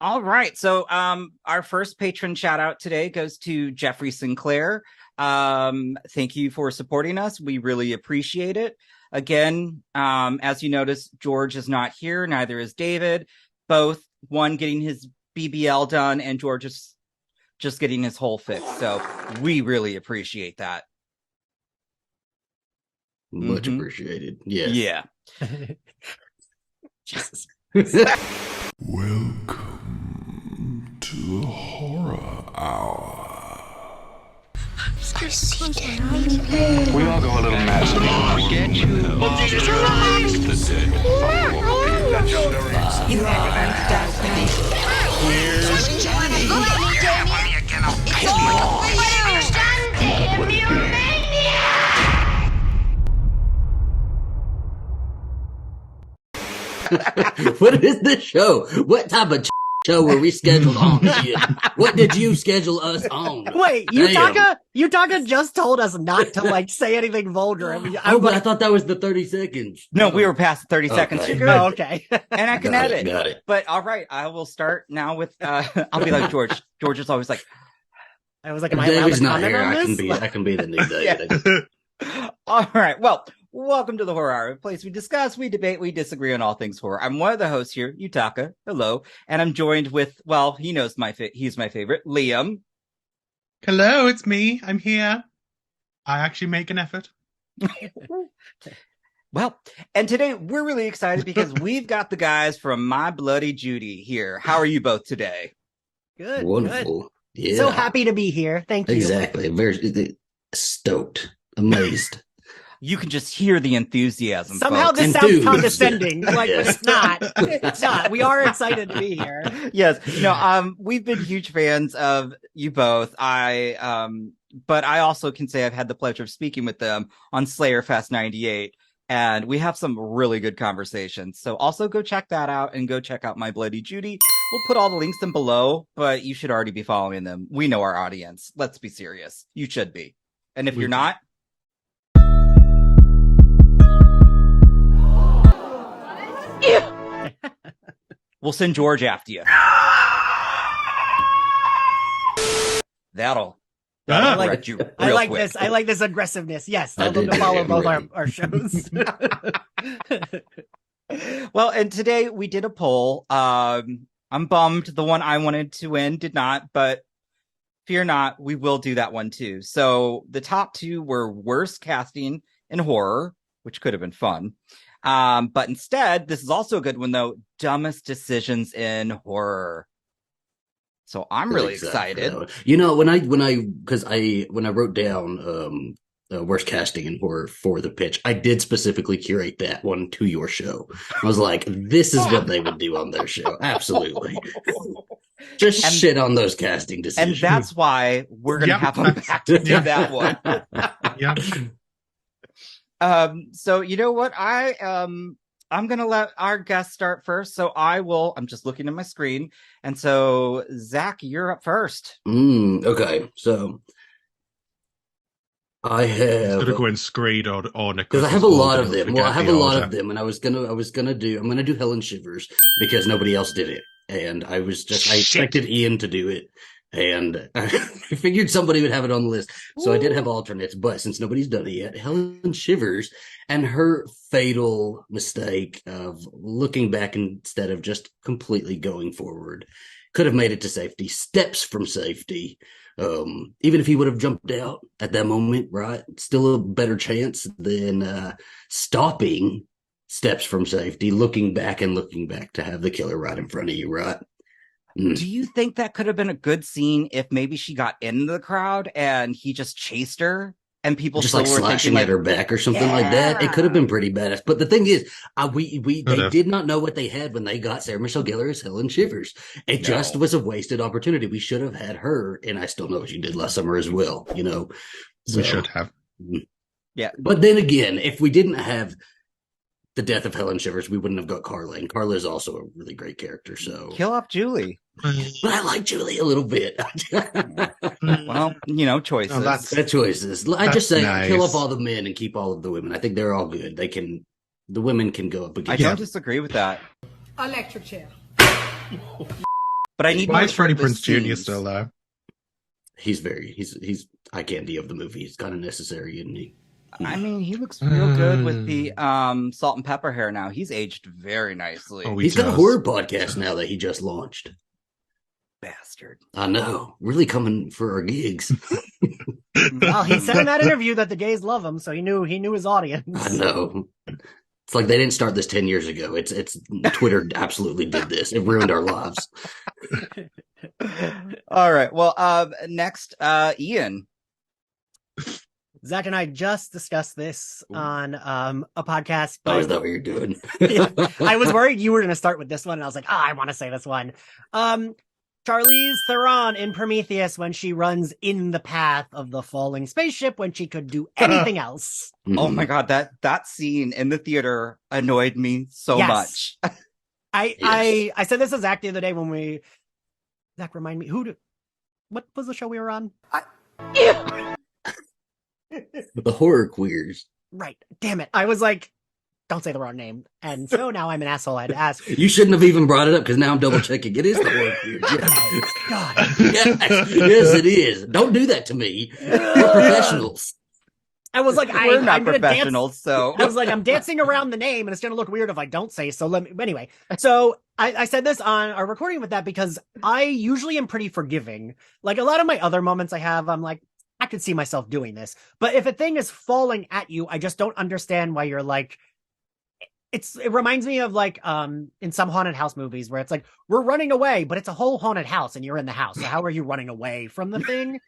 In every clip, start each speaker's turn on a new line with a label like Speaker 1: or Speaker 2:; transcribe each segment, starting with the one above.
Speaker 1: All right. So our first patron shout out today goes to Jeffrey Sinclair. Thank you for supporting us. We really appreciate it. Again, as you notice, George is not here. Neither is David. Both one getting his BBL done and George is just getting his whole fix. So we really appreciate that.
Speaker 2: Much appreciated. Yes.
Speaker 1: Yeah.
Speaker 2: Jesus.
Speaker 3: Welcome to the Horror Hour.
Speaker 4: I see dead people.
Speaker 5: We all go a little mad. We get you.
Speaker 4: You are our dark knight. Here's Johnny. It's all
Speaker 2: What is this show? What type of show were we scheduled on? What did you schedule us on?
Speaker 6: Wait, Yutaka just told us not to say anything vulgar.
Speaker 2: I thought that was the 30 seconds.
Speaker 1: No, we were past the 30 seconds. You're good.
Speaker 6: Oh, okay.
Speaker 1: And I can edit.
Speaker 2: Got it.
Speaker 1: But all right, I will start now with I'll be like George. George is always like,
Speaker 6: I was like, am I allowed
Speaker 2: David's
Speaker 6: to
Speaker 2: not
Speaker 6: comment
Speaker 2: here.
Speaker 6: on this?
Speaker 2: I can be the new David.
Speaker 1: all right. Well, welcome to the Horror Hour, a place we discuss, we debate, we disagree on all things horror. I'm one of the hosts here, Yutaka. Hello. And I'm joined with, well, he knows he's my favorite, Liam.
Speaker 7: Hello, it's me. I'm here. I actually make an effort.
Speaker 1: Well, and today we're really excited because we've got the guys from My Bloody Judy here. How are you both today?
Speaker 6: Good.
Speaker 2: Wonderful.
Speaker 6: Good.
Speaker 2: Yeah.
Speaker 6: So happy to be here. Thank you.
Speaker 2: Exactly. Very stoked. Amazed.
Speaker 1: You can just hear the enthusiasm.
Speaker 6: Somehow
Speaker 1: folks.
Speaker 6: this sounds condescending, but
Speaker 2: Yes.
Speaker 6: it's not. It's not. We are excited to be here.
Speaker 1: Yes. No, we've been huge fans of you both. But I also can say I've had the pleasure of speaking with them on Slayer Fest 98, and we have some really good conversations. So also go check that out and go check out My Bloody Judy. We'll put all the links in below, but you should already be following them. We know our audience. Let's be serious. You should be. And if you're not, we'll send George after you. That'll correct you
Speaker 6: I
Speaker 1: real
Speaker 6: like
Speaker 1: quick.
Speaker 6: this. I like this aggressiveness. Yes,
Speaker 2: I
Speaker 6: I'll
Speaker 2: did
Speaker 6: to follow
Speaker 2: too.
Speaker 6: both
Speaker 2: Ready.
Speaker 6: our shows.
Speaker 1: Well, and today we did a poll. I'm bummed the one I wanted to win did not, but fear not, we will do that one too. So the top two were worst casting in horror, which could have been fun. But instead, this is also a good one though, dumbest decisions in horror. So I'm really excited.
Speaker 2: When I wrote down worst casting in horror for the pitch, I did specifically curate that one to your show. I was like, this is what they would do on their show. Absolutely. Just shit on those casting decisions.
Speaker 1: And that's why we're going to have them back to do that one.
Speaker 7: Yeah.
Speaker 1: So you know what? I'm going to let our guest start first. So I'm just looking at my screen. And so Zach, you're up first.
Speaker 2: Okay. So I have
Speaker 7: Sort of go in Screed or
Speaker 2: because I have a lot of them. Well, I have a lot of them, and I'm gonna do Helen Shivers because nobody else did it, and I expected Ian to do it, and I figured somebody would have it on the list, so I did have alternates. But since nobody's done it yet, Helen Shivers and her fatal mistake of looking back instead of just completely going forward could have made it to safety. Steps from safety. Even if he would have jumped out at that moment, right? Still a better chance than stopping steps from safety, looking back to have the killer right in front of you, right?
Speaker 1: Do you think that could have been a good scene if maybe she got into the crowd and he just chased her and people
Speaker 2: just
Speaker 1: still
Speaker 2: like
Speaker 1: were
Speaker 2: slashing
Speaker 1: thinking
Speaker 2: at her back or something like that? It could have been pretty badass. But the thing is, they did not know what they had when they got Sarah Michelle Gellar as Helen Shivers. It just was a wasted opportunity. We should have had her, and I still know what you did last summer as well.
Speaker 7: We should have.
Speaker 1: Yeah.
Speaker 2: But then again, if we didn't have the death of Helen Shivers, we wouldn't have got Carla, and Carla is also a really great character. So
Speaker 1: kill off Julie.
Speaker 2: But I like Julie a little bit.
Speaker 1: Well, choices.
Speaker 7: Oh,
Speaker 2: That choices. I just say
Speaker 7: nice.
Speaker 2: kill off all the men and keep all of the women. I think they're all good. The women can go up
Speaker 1: I
Speaker 2: against.
Speaker 1: don't disagree with that.
Speaker 4: Electric chair.
Speaker 1: But I need
Speaker 7: Why
Speaker 1: more
Speaker 7: is Freddie
Speaker 1: shirtless
Speaker 7: Prinze Jr.
Speaker 1: scenes.
Speaker 7: still there?
Speaker 2: He's eye candy of the movie. He's kind of necessary, isn't he?
Speaker 1: I mean, he looks real good with the salt and pepper hair now. He's aged very nicely.
Speaker 7: Oh,
Speaker 2: He's got a horror podcast now that he just launched.
Speaker 1: Bastard.
Speaker 2: I know. Really coming for our gigs.
Speaker 6: Well, he said in that interview that the gays love him, so he knew his audience.
Speaker 2: I know. It's like they didn't start this 10 years ago. It's Twitter absolutely did this. It ruined our lives.
Speaker 1: All right. Well, next, Ian.
Speaker 6: Zach and I just discussed this on a podcast.
Speaker 2: Oh, is that what you're doing?
Speaker 6: I was worried you were going to start with this one, and I was like, I want to say this one. Charlize Theron in Prometheus when she runs in the path of the falling spaceship when she could do anything else.
Speaker 1: Oh my God, that scene in the theater annoyed me so much.
Speaker 6: I said this to Zach the other day when Zach, remind me, what was the show we were on?
Speaker 2: The horror queers.
Speaker 6: Right. Damn it. I was like, don't say the wrong name. And so now I'm an asshole. I had to ask.
Speaker 2: You shouldn't have even brought it up because now I'm double checking. It is the horror queers. Yeah.
Speaker 6: God.
Speaker 2: Yes, it is. Don't do that to me. We're professionals.
Speaker 6: I was like,
Speaker 1: we're not
Speaker 6: I'm gonna
Speaker 1: professionals,
Speaker 6: dance.
Speaker 1: so
Speaker 6: I was like, I'm dancing around the name, and it's gonna look weird if I don't say. So anyway. So I said this on our recording with that because I usually am pretty forgiving. Like a lot of my other moments I have, I'm like, I could see myself doing this. But if a thing is falling at you, I just don't understand why you're like. It reminds me of like in some haunted house movies where it's like we're running away, but it's a whole haunted house and you're in the house. So how are you running away from the thing?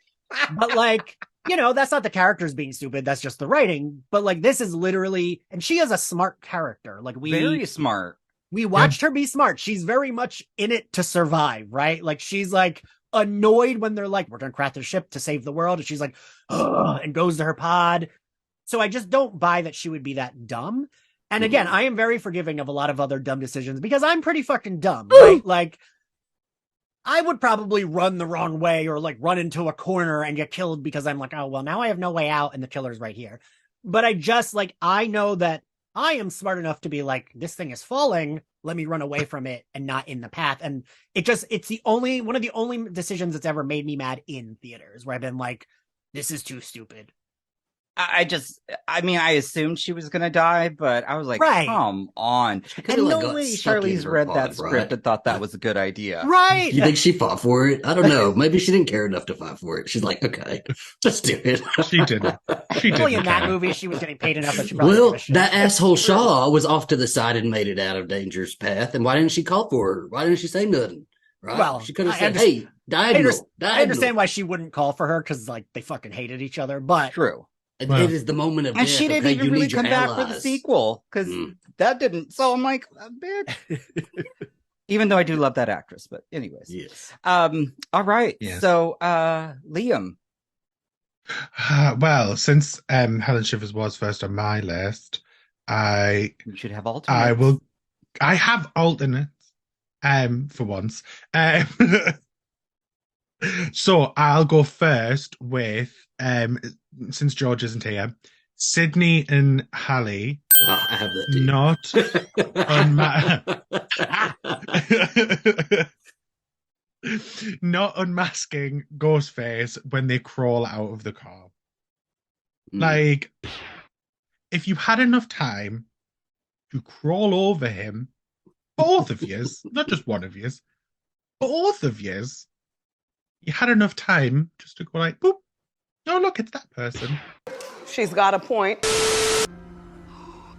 Speaker 6: But like, that's not the characters being stupid. That's just the writing. But like, this is literally, and she is a smart character. Like
Speaker 1: very smart.
Speaker 6: We watched her be smart. She's very much in it to survive, right? Like she's like annoyed when they're like, we're going to craft a ship to save the world. And she's like, ugh, and goes to her pod. So I just don't buy that she would be that dumb. And again, I am very forgiving of a lot of other dumb decisions because I'm pretty fucking dumb, right? Like, I would probably run the wrong way or like run into a corner and get killed because I'm like, oh, well, now I have no way out and the killer's right here. But I know that I am smart enough to be like, this thing is falling. Let me run away from it and not in the path. And it's one of the only decisions that's ever made me mad in theaters where I've been like, this is too stupid.
Speaker 1: I assumed she was gonna die, but I was like,
Speaker 6: right.
Speaker 1: Come on. And no way Charlize read that script and thought that was a good idea.
Speaker 6: Right.
Speaker 2: You think she fought for it? I don't know. Maybe she didn't care enough to fight for it. She's like, okay, let's do it.
Speaker 7: She didn't. She didn't.
Speaker 6: In that movie, she was getting paid enough that she probably
Speaker 2: Well, that asshole Shaw was off to the side and made it out of danger's path. And why didn't she call for her? Why didn't she say nothing? Right?
Speaker 6: Well,
Speaker 2: she could have said, hey, diagonal.
Speaker 6: I understand why she wouldn't call for her because like they fucking hated each other, but
Speaker 1: true.
Speaker 2: It is the moment of
Speaker 1: and
Speaker 2: death.
Speaker 1: she didn't even really come back for the sequel because that didn't. So I'm like, bitch. Even though I do love that actress, but anyways.
Speaker 2: Yes.
Speaker 1: All right.
Speaker 7: Yes.
Speaker 1: So, Liam.
Speaker 7: Well, since Helen Shivers was first on my list,
Speaker 1: You should have alternates.
Speaker 7: I have alternates. For once. So I'll go first with since George isn't here, Sydney and Hallie.
Speaker 2: Oh, I have that too.
Speaker 7: Not unmasking Ghostface when they crawl out of the car. Like, if you had enough time to crawl over him, both of yous, not just one of yous, both of yous, you had enough time just to go like, boop. Oh, look, it's that person.
Speaker 8: She's got a point.
Speaker 4: Oh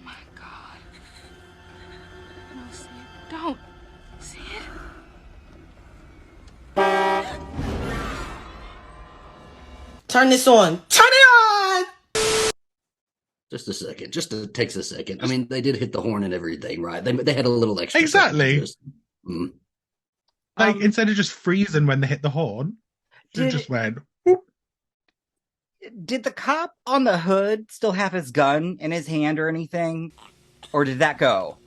Speaker 4: my God. No, see it. Don't. See it?
Speaker 8: Turn this on. Turn it on!
Speaker 2: Just a second. It takes a second. I mean, they did hit the horn and everything, right? They had a little extra.
Speaker 7: Exactly. Like, instead of just freezing when they hit the horn, they just went, whoop.
Speaker 1: Did the cop on the hood still have his gun in his hand or anything? Or did that go?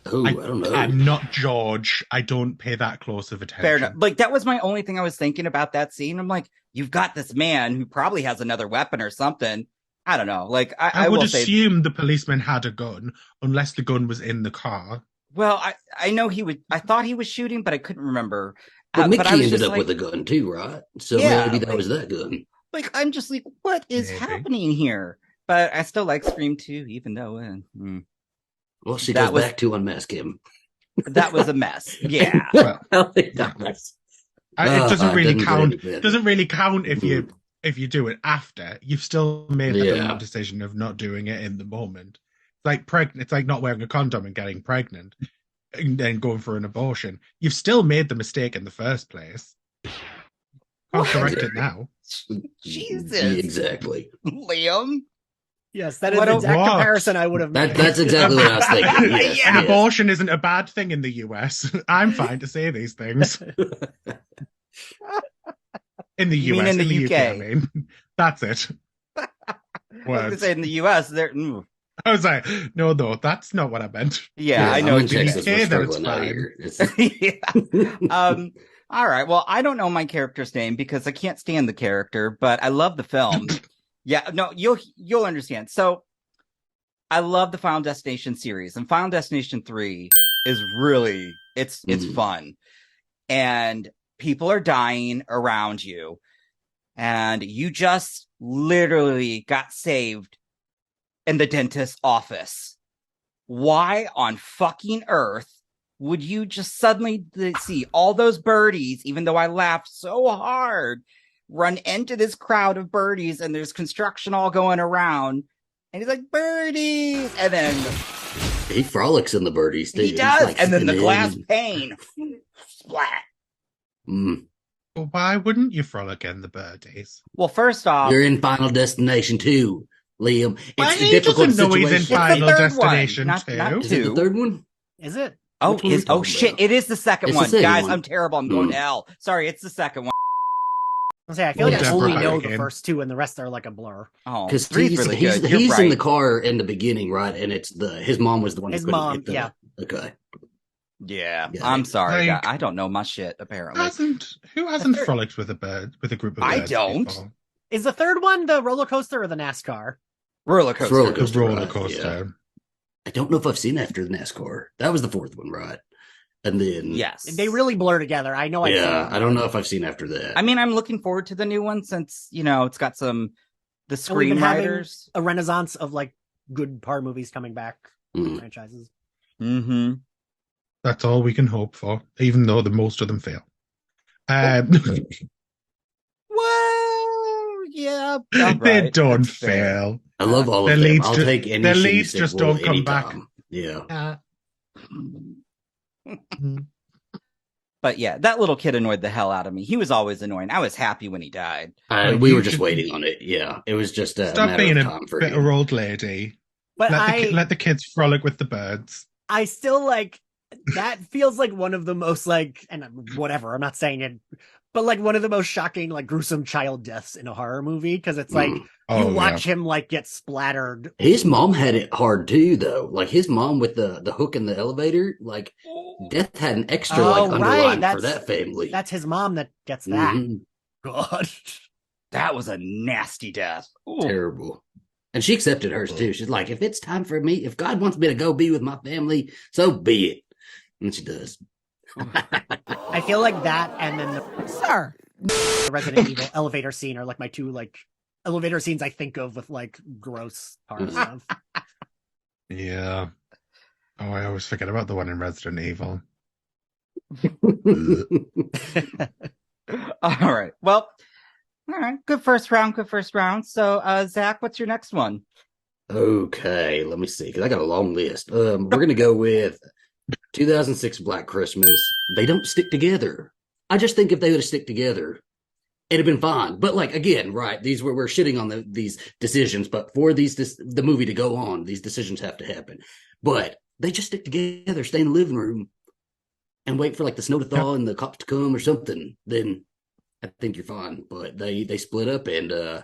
Speaker 2: Oh, I don't know.
Speaker 7: I'm not George. I don't pay that close of attention.
Speaker 1: Fair enough. Like, that was my only thing I was thinking about that scene. I'm like, you've got this man who probably has another weapon or something. I don't know. Like,
Speaker 7: I would assume the policeman had a gun, unless the gun was in the car.
Speaker 1: Well, I know he would. I thought he was shooting, but I couldn't remember.
Speaker 2: But Mickey
Speaker 1: I was
Speaker 2: ended
Speaker 1: just
Speaker 2: up
Speaker 1: like,
Speaker 2: with a gun too, right? So
Speaker 1: Yeah,
Speaker 2: maybe that
Speaker 1: like-
Speaker 2: was that gun.
Speaker 1: like I'm just like, what is
Speaker 7: Maybe.
Speaker 1: happening here? But I still like Scream 2, even though
Speaker 2: Well, she
Speaker 1: That
Speaker 2: goes
Speaker 1: was-
Speaker 2: back to unmask him.
Speaker 1: that was a mess. Yeah.
Speaker 7: Well,
Speaker 2: It does.
Speaker 7: it doesn't really
Speaker 2: didn't
Speaker 7: count.
Speaker 2: really matter.
Speaker 7: Doesn't really count if you do it after. You've still made the
Speaker 2: Yeah.
Speaker 7: decision of not doing it in the moment. Like pregnant. It's like not wearing a condom and getting pregnant, and then going for an abortion. You've still made the mistake in the first place. Can't correct it now.
Speaker 1: Jesus.
Speaker 2: Exactly.
Speaker 1: Liam.
Speaker 6: Yes, that is
Speaker 1: What
Speaker 6: the
Speaker 1: a-
Speaker 6: exact
Speaker 7: What?
Speaker 6: comparison I would have made.
Speaker 2: That's exactly what I was thinking. Yes,
Speaker 1: Yeah.
Speaker 7: An
Speaker 2: yes.
Speaker 7: abortion isn't a bad thing in the US. I'm fine to say these things. In the
Speaker 1: You
Speaker 7: US,
Speaker 1: mean in the
Speaker 7: UK,
Speaker 1: UK?
Speaker 7: I mean. That's it.
Speaker 1: I was
Speaker 7: Words.
Speaker 1: gonna say in the US,
Speaker 7: I was like, no, that's not what I meant.
Speaker 1: yeah, I
Speaker 2: I'm
Speaker 1: know.
Speaker 2: in
Speaker 1: what you mean.
Speaker 2: Texas.
Speaker 7: Okay,
Speaker 2: We're
Speaker 7: then it's
Speaker 2: struggling out
Speaker 7: fine.
Speaker 2: here. It's-
Speaker 1: Yeah. All right. Well, I don't know my character's name because I can't stand the character, but I love the film. Yeah, no, you'll understand. So I love the Final Destination series, and Final Destination 3 is really it's fun. And people are dying around you, and you just literally got saved in the dentist's office. Why on fucking earth would you just suddenly see all those birdies, even though I laughed so hard, run into this crowd of birdies, and there's construction all going around, and he's like, birdies, and then
Speaker 2: He frolics in the birdies too.
Speaker 1: he
Speaker 2: He's,
Speaker 1: does,
Speaker 2: like,
Speaker 1: and then the
Speaker 2: sitting
Speaker 1: glass
Speaker 2: in.
Speaker 1: pane, splat.
Speaker 7: Well, why wouldn't you frolic in the birdies?
Speaker 1: Well, first off,
Speaker 2: You're in Final Destination 2, Liam.
Speaker 7: Why
Speaker 2: It's a
Speaker 7: he
Speaker 2: difficult
Speaker 7: doesn't know he's in
Speaker 2: situation.
Speaker 7: Final
Speaker 1: It's the third one,
Speaker 7: Destination
Speaker 1: not
Speaker 7: 2.
Speaker 2: Is it the
Speaker 1: 2.
Speaker 2: third one?
Speaker 6: Is it?
Speaker 1: Oh,
Speaker 2: Which one are we talking
Speaker 1: shit!
Speaker 2: about?
Speaker 1: It is the second
Speaker 2: It's the
Speaker 1: one,
Speaker 2: second
Speaker 1: guys.
Speaker 2: one.
Speaker 1: I'm terrible. I'm going to hell. Sorry, it's the second one.
Speaker 6: I'll say I feel like I
Speaker 7: Well,
Speaker 6: only
Speaker 7: Deborah
Speaker 6: know the
Speaker 7: again.
Speaker 6: first two, and the rest are like a blur.
Speaker 1: Oh,
Speaker 2: Because
Speaker 1: three's
Speaker 2: he's,
Speaker 1: really
Speaker 2: he's,
Speaker 1: good. You're
Speaker 2: he's
Speaker 1: right.
Speaker 2: in the car in the beginning, right? And it's his mom was the one who
Speaker 6: His
Speaker 2: couldn't
Speaker 6: mom,
Speaker 2: get the,
Speaker 6: yeah.
Speaker 2: Okay.
Speaker 1: Yeah,
Speaker 2: Yeah.
Speaker 1: I'm sorry.
Speaker 7: Like-
Speaker 1: I don't know my shit. Apparently,
Speaker 7: Who hasn't
Speaker 6: third-
Speaker 7: frolicked with a group of
Speaker 1: I
Speaker 7: birds
Speaker 1: don't.
Speaker 7: before?
Speaker 6: Is the third one the roller coaster or the NASCAR?
Speaker 1: roller coaster.
Speaker 2: Roller
Speaker 7: The
Speaker 2: coaster.
Speaker 7: roller
Speaker 2: right,
Speaker 7: coaster.
Speaker 2: I don't know if I've seen after the NASCAR. That was the fourth one, right? And then
Speaker 1: Yes,
Speaker 6: They really blur together. I know. I've seen
Speaker 2: yeah,
Speaker 6: them.
Speaker 2: I don't know if I've seen after that.
Speaker 1: I mean, I'm looking forward to the new one since it's got some the
Speaker 6: And we've been having
Speaker 1: screenwriters.
Speaker 6: a renaissance of like good horror movies coming back, franchises.
Speaker 1: Mm-hmm.
Speaker 7: That's all we can hope for, even though most of them fail.
Speaker 1: Well, yeah,
Speaker 7: They don't fail.
Speaker 2: I love all
Speaker 7: Their
Speaker 2: of them.
Speaker 7: leads
Speaker 2: I'll
Speaker 7: ju-
Speaker 2: take any
Speaker 7: their
Speaker 2: shitty
Speaker 7: leads just
Speaker 2: sequel
Speaker 7: don't come back.
Speaker 2: anytime. Yeah.
Speaker 1: But yeah, that little kid annoyed the hell out of me. He was always annoying. I was happy when he died.
Speaker 7: Like,
Speaker 2: We
Speaker 7: you
Speaker 2: were just
Speaker 7: should-
Speaker 2: waiting on it. Yeah. It was just a
Speaker 7: Stop
Speaker 2: matter
Speaker 7: being
Speaker 2: of
Speaker 7: a
Speaker 2: time for
Speaker 7: bitter
Speaker 2: him.
Speaker 7: old lady.
Speaker 6: But
Speaker 7: Let the kids frolic with the birds.
Speaker 6: I still like that feels like one of the most like, and whatever, I'm not saying it, but like one of the most shocking, like gruesome child deaths in a horror movie. Cause it's like,
Speaker 7: Oh,
Speaker 6: you watch him like get splattered.
Speaker 2: His mom had it hard too, though. Like his mom with the hook in the elevator, like death had an extra
Speaker 6: Oh,
Speaker 2: like underline
Speaker 6: right.
Speaker 2: for that family.
Speaker 6: That's his mom that gets that.
Speaker 2: Mhm.
Speaker 6: God.
Speaker 1: That was a nasty death. Ooh.
Speaker 2: Terrible. And she accepted hers too. She's like, if it's time for me, if God wants me to go be with my family, so be it. And she does.
Speaker 6: I feel like that and then the Resident Evil elevator scene are like my two like elevator scenes I think of with like gross horror stuff.
Speaker 7: Yeah. Oh, I always forget about the one in Resident Evil.
Speaker 1: All right. Well, all right. Good first round. Good first round. So, Zach, what's your next one?
Speaker 2: Okay, let me see, because I got a long list. We're going to go with 2006 Black Christmas. They don't stick together. I just think if they would have stick together, it'd have been fine. But like, again, right, we're shitting on these decisions, but for the movie to go on, these decisions have to happen. But they just stick together, stay in the living room, and wait for like the snow to thaw and the cops to come or something. Then I think you're fine. But they split up, and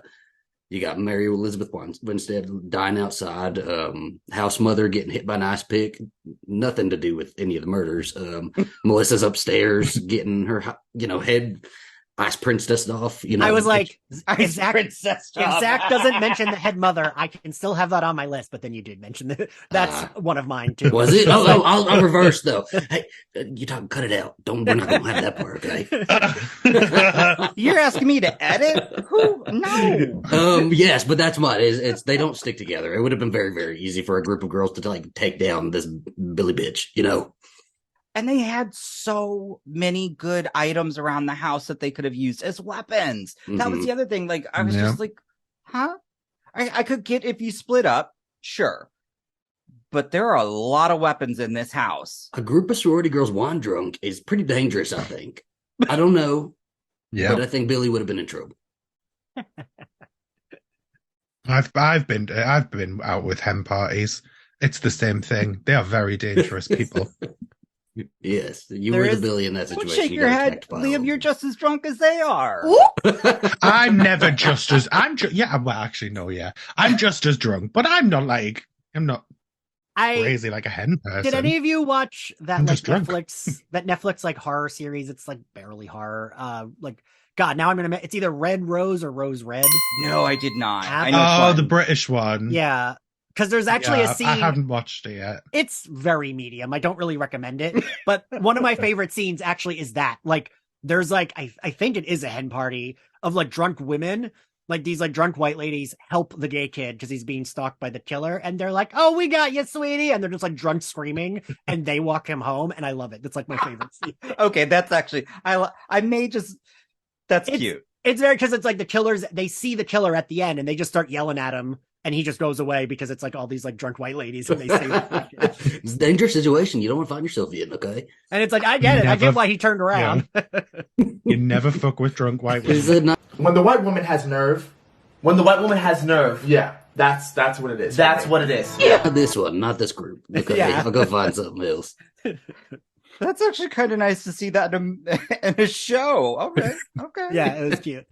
Speaker 2: you got Mary Elizabeth Winstead dying outside, house mother getting hit by an ice pick, nothing to do with any of the murders. Melissa's upstairs getting her, head. Ice Princess stuff. You know,
Speaker 6: I was like,
Speaker 1: Ice Princess
Speaker 6: if
Speaker 1: stuff.
Speaker 6: Zach doesn't mention the head mother, I can still have that on my list. But then you did mention that. That's one of mine too.
Speaker 2: Was it? Oh, I'll reverse though. Hey, you talk. Cut it out. We're not gonna have that part, okay?
Speaker 1: You're asking me to edit? Who? No.
Speaker 2: Yes, but that's mine. It's they don't stick together. It would have been very, very easy for a group of girls to like take down this Billy bitch, you know.
Speaker 1: And they had so many good items around the house that they could have used as weapons. That was the other thing. Like, I was just like, huh? I could get if you split up, sure. But there are a lot of weapons in this house.
Speaker 2: A group of sorority girls wine drunk is pretty dangerous, I think. I don't know.
Speaker 7: Yeah.
Speaker 2: But I think Billy would have been in trouble.
Speaker 7: I've been out with hen parties. It's the same thing. They are very dangerous people.
Speaker 2: Yes, you were the Billy in that situation.
Speaker 1: Don't shake your head, Liam. You're just as drunk as they are.
Speaker 7: I'm never just as well, actually, no, yeah. I'm just as drunk, but I'm not crazy like a hen person.
Speaker 6: Did any of you watch that like
Speaker 7: drunk.
Speaker 6: Netflix like horror series? It's like barely horror. God, now I'm gonna. It's either Red Rose or Rose Red.
Speaker 1: No, I did not. I know
Speaker 7: the British one.
Speaker 6: Yeah. Because there's actually a scene.
Speaker 7: I haven't watched it yet.
Speaker 6: It's very medium. I don't really recommend it. But one of my favorite scenes actually is that. Like, there's like, I think it is a hen party of like drunk women. Like these like drunk white ladies help the gay kid because he's being stalked by the killer. And they're like, oh, we got you, sweetie. And they're just like drunk screaming. And they walk him home. And I love it. It's like my favorite scene.
Speaker 1: Okay, that's actually, that's cute.
Speaker 6: It's very, because it's like the killers, they see the killer at the end and they just start yelling at him. And he just goes away because it's like all these like drunk white ladies and they say
Speaker 2: it's a dangerous situation. You don't want to find yourself in, okay?
Speaker 6: And it's like, I get it. I get why he turned around.
Speaker 7: Yeah. You never fuck with drunk white women.
Speaker 9: When the white woman has nerve. Yeah, that's what it is. That's what it is.
Speaker 2: Yeah. Not this one, not this group. Okay,
Speaker 6: Yeah.
Speaker 2: I'll go find something else.
Speaker 1: That's actually kind of nice to see that in a show. Okay.
Speaker 6: Yeah, it was cute.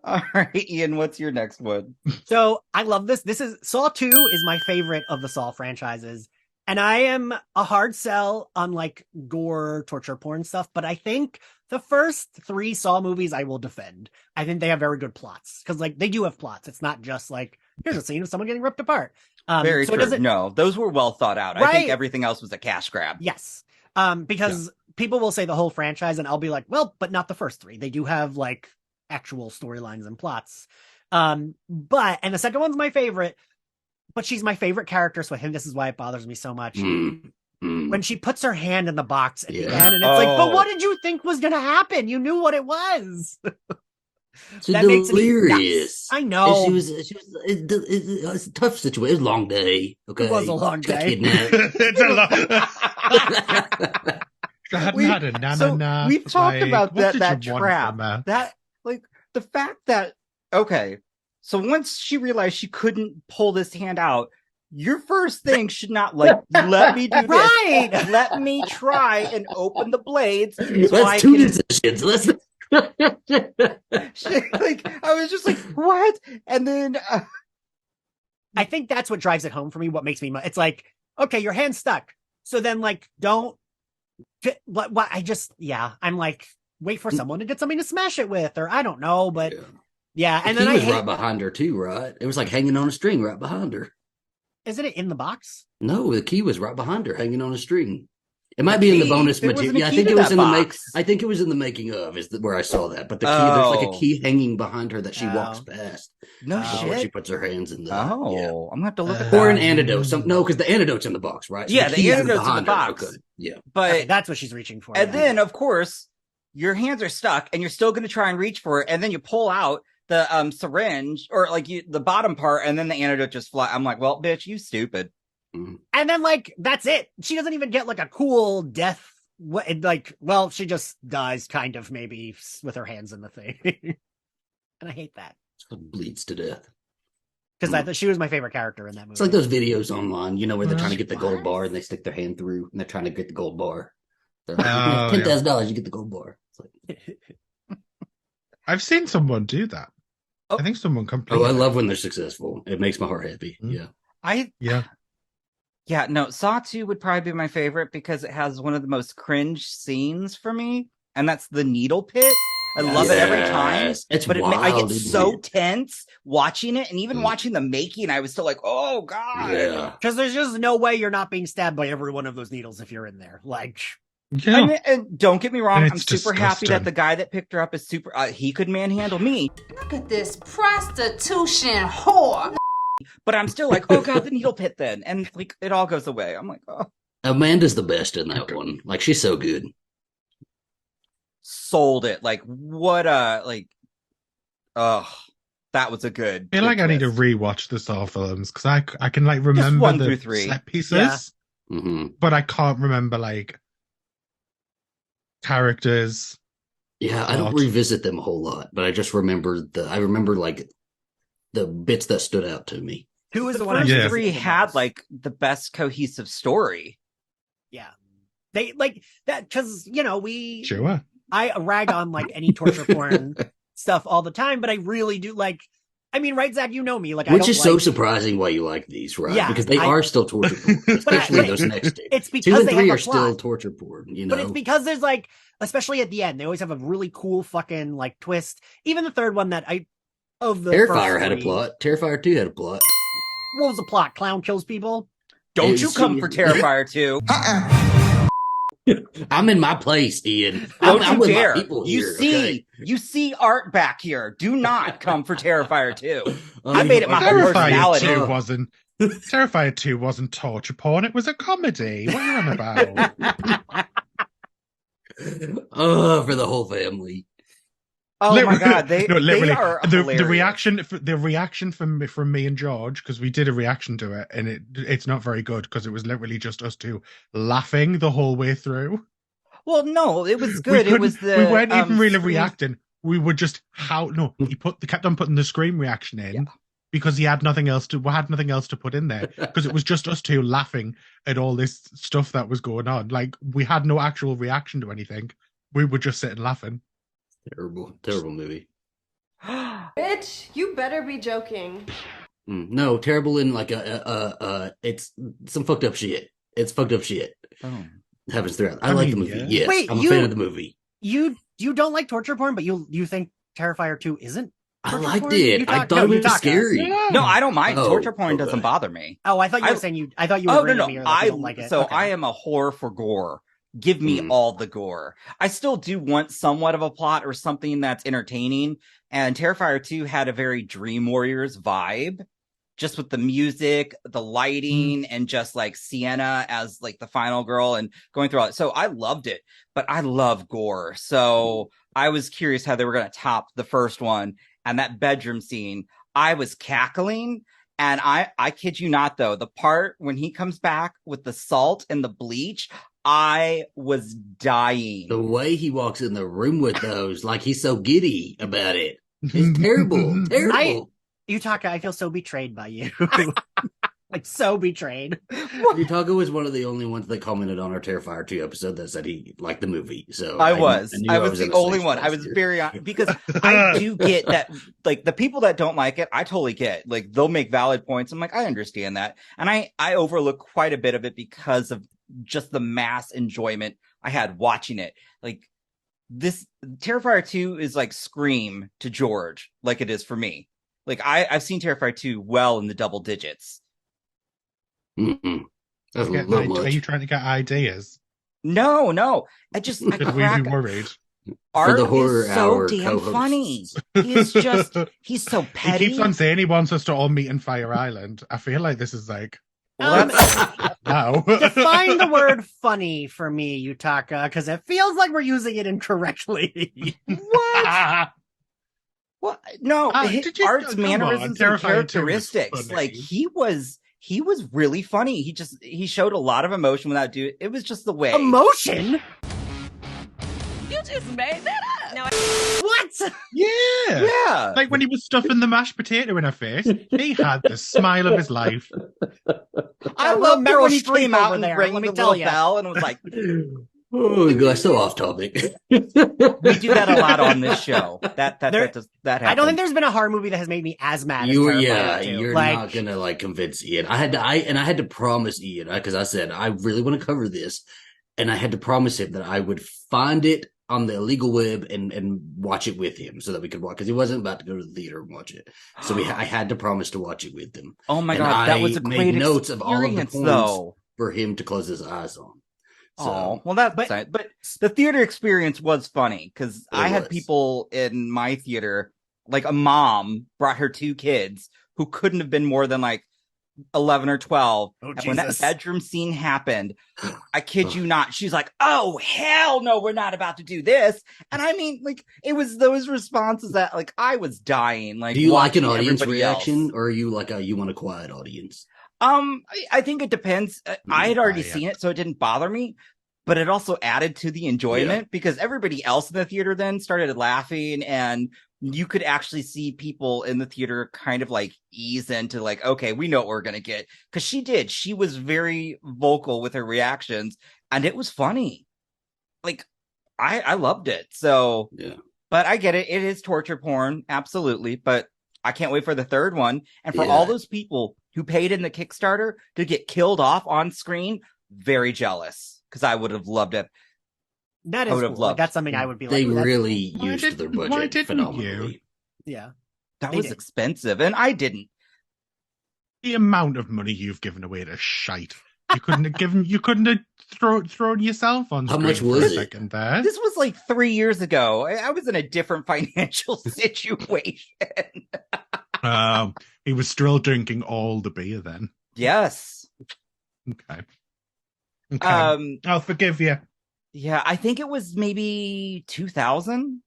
Speaker 1: All right, Ian, what's your next one?
Speaker 6: So I love this. This is Saw 2 is my favorite of the Saw franchises. And I am a hard sell on like gore, torture porn stuff. But I think the first 3 Saw movies I will defend. I think they have very good plots because like they do have plots. It's not just like, here's a scene of someone getting ripped apart.
Speaker 1: Very true. No, those were well thought out.
Speaker 6: Right?
Speaker 1: I think everything else was a cash grab.
Speaker 6: Yes. Because people will say the whole franchise and I'll be like, well, but not the first 3. They do have like actual storylines and plots. And the second one's my favorite, but she's my favorite character, so I think this is why it bothers me so much. When she puts her hand in the box at the end, and it's like, but what did you think was gonna happen? You knew what it was.
Speaker 2: That makes
Speaker 6: it I know.
Speaker 2: It's a tough situation. It was a long day. Okay.
Speaker 6: It was a long day.
Speaker 7: It's a long.
Speaker 1: We've talked about that trap. That like the fact that so once she realized she couldn't pull this hand out, your first thing should not let me do this.
Speaker 6: Right.
Speaker 1: Let me try and open the blades.
Speaker 2: Let's two decisions. Let's.
Speaker 1: I was just like, what? And then
Speaker 6: I think that's what drives it home for me. What makes me, it's like, okay, your hand's stuck. So then like, don't, what, I'm like, wait for someone to get something to smash it with, or I don't know, but yeah. And then
Speaker 2: he was right behind her too, right? It was like hanging on a string right behind her.
Speaker 6: Isn't it in the box?
Speaker 2: No, the key was right behind her, hanging on a string. It might be in the bonus material. Yeah, I think it was in the I think it was in the making of where I saw that. But the key, there's like a key hanging behind her that she walks past.
Speaker 1: No shit.
Speaker 2: Where she puts her hands in the.
Speaker 1: I'm gonna have to look at
Speaker 2: or
Speaker 1: that.
Speaker 2: an antidote. No, because the antidote's in the box, right? So
Speaker 1: yeah, the antidote's in the box.
Speaker 2: Okay. Yeah,
Speaker 1: but
Speaker 6: that's what she's reaching for.
Speaker 1: And then, of course, your hands are stuck, and you're still going to try and reach for it, and then you pull out the syringe or like the bottom part, and then the antidote just fly. I'm like, well, bitch, you stupid.
Speaker 6: And then like that's it. She doesn't even get like a cool death. Well, she just dies kind of maybe with her hands in the thing. And I hate that.
Speaker 2: She bleeds to death.
Speaker 6: Because I thought she was my favorite character in that movie.
Speaker 2: It's like those videos online, where they're trying to get the gold bar and they stick their hand through and they're trying to get the gold bar. They're like, $10,000, you get the gold bar. It's like...
Speaker 7: I've seen someone do that. I think someone completed.
Speaker 2: I love when they're successful. It makes my heart happy.
Speaker 1: Yeah, no, Saw 2 would probably be my favorite because it has one of the most cringe scenes for me. and that's the needle pit. I love it every time.
Speaker 2: It's
Speaker 1: but
Speaker 2: wild,
Speaker 1: I get
Speaker 2: isn't
Speaker 1: so
Speaker 2: it?
Speaker 1: tense watching it, and even watching the making, I was still like, oh god.
Speaker 2: Yeah.
Speaker 6: Because there's just no way you're not being stabbed by every one of those needles if you're in there. Like,
Speaker 7: Yeah.
Speaker 1: And don't get me wrong,
Speaker 7: And
Speaker 1: I'm
Speaker 7: it's
Speaker 1: super happy
Speaker 7: disgusting.
Speaker 1: that the guy that picked her up is super. He could manhandle me,
Speaker 4: Look at this prostitution whore.
Speaker 1: but I'm still like, oh god, the needle pit then, and like it all goes away. I'm like, oh,
Speaker 2: Amanda's the best in that one. Like, she's so good.
Speaker 1: sold it. Like what a like, oh, that was a good.
Speaker 7: I feel
Speaker 1: good
Speaker 7: like I need to
Speaker 1: twist.
Speaker 7: rewatch the Saw films because I can like remember
Speaker 1: 1
Speaker 7: the
Speaker 1: through 3.
Speaker 7: set pieces,
Speaker 6: Yeah.
Speaker 2: Mm-hmm.
Speaker 7: but I can't remember like characters.
Speaker 2: Yeah, I don't
Speaker 7: Plot.
Speaker 2: revisit them a whole lot, but I just remember like the bits that stood out to me.
Speaker 6: 2 is
Speaker 1: The
Speaker 6: the one I
Speaker 1: first
Speaker 7: Yeah.
Speaker 1: 3
Speaker 6: visited the
Speaker 1: had
Speaker 6: most.
Speaker 1: like the best cohesive story.
Speaker 6: Yeah. They like that because, you know,
Speaker 7: Sure.
Speaker 6: I rag on like any torture porn stuff all the time, but I really do like, I mean, right, Zach, you know me. Like, I
Speaker 2: Which
Speaker 6: don't
Speaker 2: is so
Speaker 6: like-
Speaker 2: surprising why you like these, right?
Speaker 6: Yeah,
Speaker 2: Because they
Speaker 6: I-
Speaker 2: are still torture porn, especially
Speaker 6: but
Speaker 2: those next two.
Speaker 6: It's
Speaker 2: 2
Speaker 6: because
Speaker 2: and
Speaker 6: they
Speaker 2: 3
Speaker 6: have
Speaker 2: are
Speaker 6: a
Speaker 2: still
Speaker 6: plot.
Speaker 2: torture porn, you know?
Speaker 6: But it's because there's like, especially at the end, they always have a really cool fucking like twist. Even the third one of the
Speaker 2: Terrifier
Speaker 6: first
Speaker 2: had a
Speaker 6: 3,
Speaker 2: plot. Terrifier 2 had a plot.
Speaker 6: What was the plot? Clown kills people.
Speaker 1: Don't
Speaker 2: Is
Speaker 1: you come
Speaker 2: she-
Speaker 1: for Terrifier 2.
Speaker 2: I'm in my place, Ian.
Speaker 1: Don't
Speaker 2: I'm
Speaker 1: you
Speaker 2: with
Speaker 1: dare.
Speaker 2: my people
Speaker 1: You
Speaker 2: here,
Speaker 1: see,
Speaker 2: okay?
Speaker 1: you see art back here. Do not come for Terrifier 2.
Speaker 2: Oh,
Speaker 1: I made it my whole
Speaker 7: Terrifier
Speaker 1: personality.
Speaker 7: 2 wasn't. Terrifier 2 wasn't torture porn. It was a comedy. What are you on about?
Speaker 2: Oh, for the whole family.
Speaker 1: Oh
Speaker 7: Literally-
Speaker 1: my god, they
Speaker 7: literally
Speaker 1: are
Speaker 7: the
Speaker 1: hilarious.
Speaker 7: reaction from me and George, because we did a reaction to it, and it's not very good because it was literally just us two laughing the whole way through.
Speaker 1: Well, no, it was
Speaker 7: We
Speaker 1: good. It was
Speaker 7: couldn't-
Speaker 1: the
Speaker 7: we weren't even really
Speaker 1: screen-
Speaker 7: reacting. We were just kept on putting the scream reaction in because he had nothing else to put in there because it was just us two laughing at all this stuff that was going on. Like, we had no actual reaction to anything. We were just sitting laughing.
Speaker 2: Terrible movie.
Speaker 10: Bitch, you better be joking.
Speaker 2: No, terrible in like it's some fucked up shit. It's fucked up shit.
Speaker 1: Oh.
Speaker 2: Happens throughout. I
Speaker 7: I
Speaker 2: like
Speaker 7: mean,
Speaker 2: the movie.
Speaker 7: yeah.
Speaker 2: Yes,
Speaker 6: Wait,
Speaker 2: I'm a fan of the movie.
Speaker 6: You don't like torture porn, but you think Terrifier 2 isn't?
Speaker 2: I
Speaker 6: torture
Speaker 2: liked
Speaker 6: porn?
Speaker 2: it. I thought it was
Speaker 6: Yutaka.
Speaker 2: scary.
Speaker 1: No, I don't mind.
Speaker 2: Oh,
Speaker 1: Torture porn
Speaker 2: okay.
Speaker 1: doesn't bother me.
Speaker 6: Oh, I thought you were
Speaker 1: I-
Speaker 6: saying I thought you were
Speaker 1: Oh no,
Speaker 6: agreeing
Speaker 1: no,
Speaker 6: with me. You're like, you don't like it.
Speaker 1: so
Speaker 6: Okay.
Speaker 1: I am a whore for gore. Give me
Speaker 2: Mm.
Speaker 1: all the gore. I still do want somewhat of a plot or something that's entertaining. And Terrifier 2 had a very Dream Warriors vibe, just with the music, the lighting, and just like Sienna as like the final girl and going through all it. So I loved it, but I love gore. So I was curious how they were going to top the first one. And that bedroom scene, I was cackling. And I kid you not, though, the part when he comes back with the salt and the bleach, I was dying.
Speaker 2: The way he walks in the room with those, like he's so giddy about it. It's terrible. Terrible.
Speaker 6: Yutaka, I feel so betrayed by you. Like, so betrayed.
Speaker 2: Yutaka was one of the only ones that commented on our Terrifier 2 episode that said he liked the movie. So
Speaker 1: I was
Speaker 2: knew
Speaker 1: the
Speaker 2: in
Speaker 1: only
Speaker 2: safe
Speaker 1: one.
Speaker 2: place
Speaker 1: I was
Speaker 2: here.
Speaker 1: very honest because I do get that, like the people that don't like it, I totally get. Like they'll make valid points. I'm like, I understand that, and I overlook quite a bit of it because of just the mass enjoyment I had watching it. Like this Terrifier 2 is like Scream to George, like it is for me. Like I've seen Terrifier 2 well in the double digits.
Speaker 2: Mm-mm. That's a
Speaker 7: Get
Speaker 2: little
Speaker 7: are
Speaker 2: much.
Speaker 7: you trying to get ideas?
Speaker 1: No, I just I
Speaker 7: Should we
Speaker 1: crack.
Speaker 7: be worried?
Speaker 1: Art
Speaker 2: the horror
Speaker 1: is so
Speaker 2: hour
Speaker 1: damn
Speaker 2: co-hosts.
Speaker 1: funny. He's just he's so
Speaker 7: He
Speaker 1: petty.
Speaker 7: keeps on saying he wants us to all meet in Fire Island. I feel like this is like
Speaker 6: Um,
Speaker 7: now.
Speaker 6: define the word funny for me, Yutaka, because it feels like we're using it incorrectly.
Speaker 1: What? What? No,
Speaker 7: did you-
Speaker 1: Art's
Speaker 7: come on,
Speaker 1: mannerisms and
Speaker 7: Terrifier 2 was
Speaker 1: characteristics.
Speaker 7: funny.
Speaker 1: Like he was really funny. He showed a lot of emotion without doing. It was just the way.
Speaker 6: Emotion?
Speaker 4: You just made that up.
Speaker 6: What?
Speaker 7: Yeah.
Speaker 1: Yeah.
Speaker 7: Like when he was stuffing the mashed potato in her face, he had the smile of his life.
Speaker 1: I
Speaker 6: That
Speaker 1: love
Speaker 6: little
Speaker 1: that when he
Speaker 6: Meryl Streep
Speaker 1: came out
Speaker 6: over
Speaker 1: and
Speaker 6: there,
Speaker 1: rang
Speaker 6: let me
Speaker 1: the
Speaker 6: tell
Speaker 1: little
Speaker 6: ya.
Speaker 1: bell and was like,
Speaker 2: Oh, God, so off topic.
Speaker 1: we do that a lot on this show. That happens.
Speaker 6: I don't think there's been a horror movie that has made me as mad as Terrifier 2.
Speaker 2: You're
Speaker 6: Like,
Speaker 2: not gonna like convince Ian. I had to promise Ian because I said I really want to cover this, and I had to promise him that I would find it on the illegal web and watch it with him so that we could watch, because he wasn't about to go to the theater and watch it. So I had to promise to watch it with them.
Speaker 1: Oh my God, that was a great
Speaker 2: notes of all of the points
Speaker 1: though.
Speaker 2: for him to close his eyes on.
Speaker 1: So, well, but the theater experience was funny because I had people in my theater, like a mom brought her 2 kids who couldn't have been more than like 11 or 12. And when that bedroom scene happened, I kid you not, she's like, "Oh hell no, we're not about to do this." And I mean, like, it was those responses that like I was dying. Like,
Speaker 2: do you like an audience reaction, or are you like you want a quiet audience?
Speaker 1: I think it depends. I had already seen it, so it didn't bother me, but it also added to the enjoyment because everybody else in the theater then started laughing, and you could actually see people in the theater kind of like ease into like, okay, we know what we're going to get. Cause she was very vocal with her reactions, and it was funny. Like, I loved it. So, but I get it. It is torture porn. Absolutely. But I can't wait for the 3rd one. And for all those people who paid in the Kickstarter to get killed off on screen, very jealous, because I would have loved it.
Speaker 6: That is cool. Like, that's something I would be like.
Speaker 2: They really used their budget phenomenally.
Speaker 6: Yeah,
Speaker 1: that was expensive, and I didn't.
Speaker 7: The amount of money you've given away to shite. You couldn't have given. You couldn't have thrown yourself on screen.
Speaker 2: How much was
Speaker 7: for a
Speaker 2: it?
Speaker 7: second there.
Speaker 1: This was like 3 years ago. I was in a different financial situation.
Speaker 7: He was still drinking all the beer then.
Speaker 1: Yes.
Speaker 7: Okay. I'll forgive you.
Speaker 1: Yeah, I think it was maybe 2000.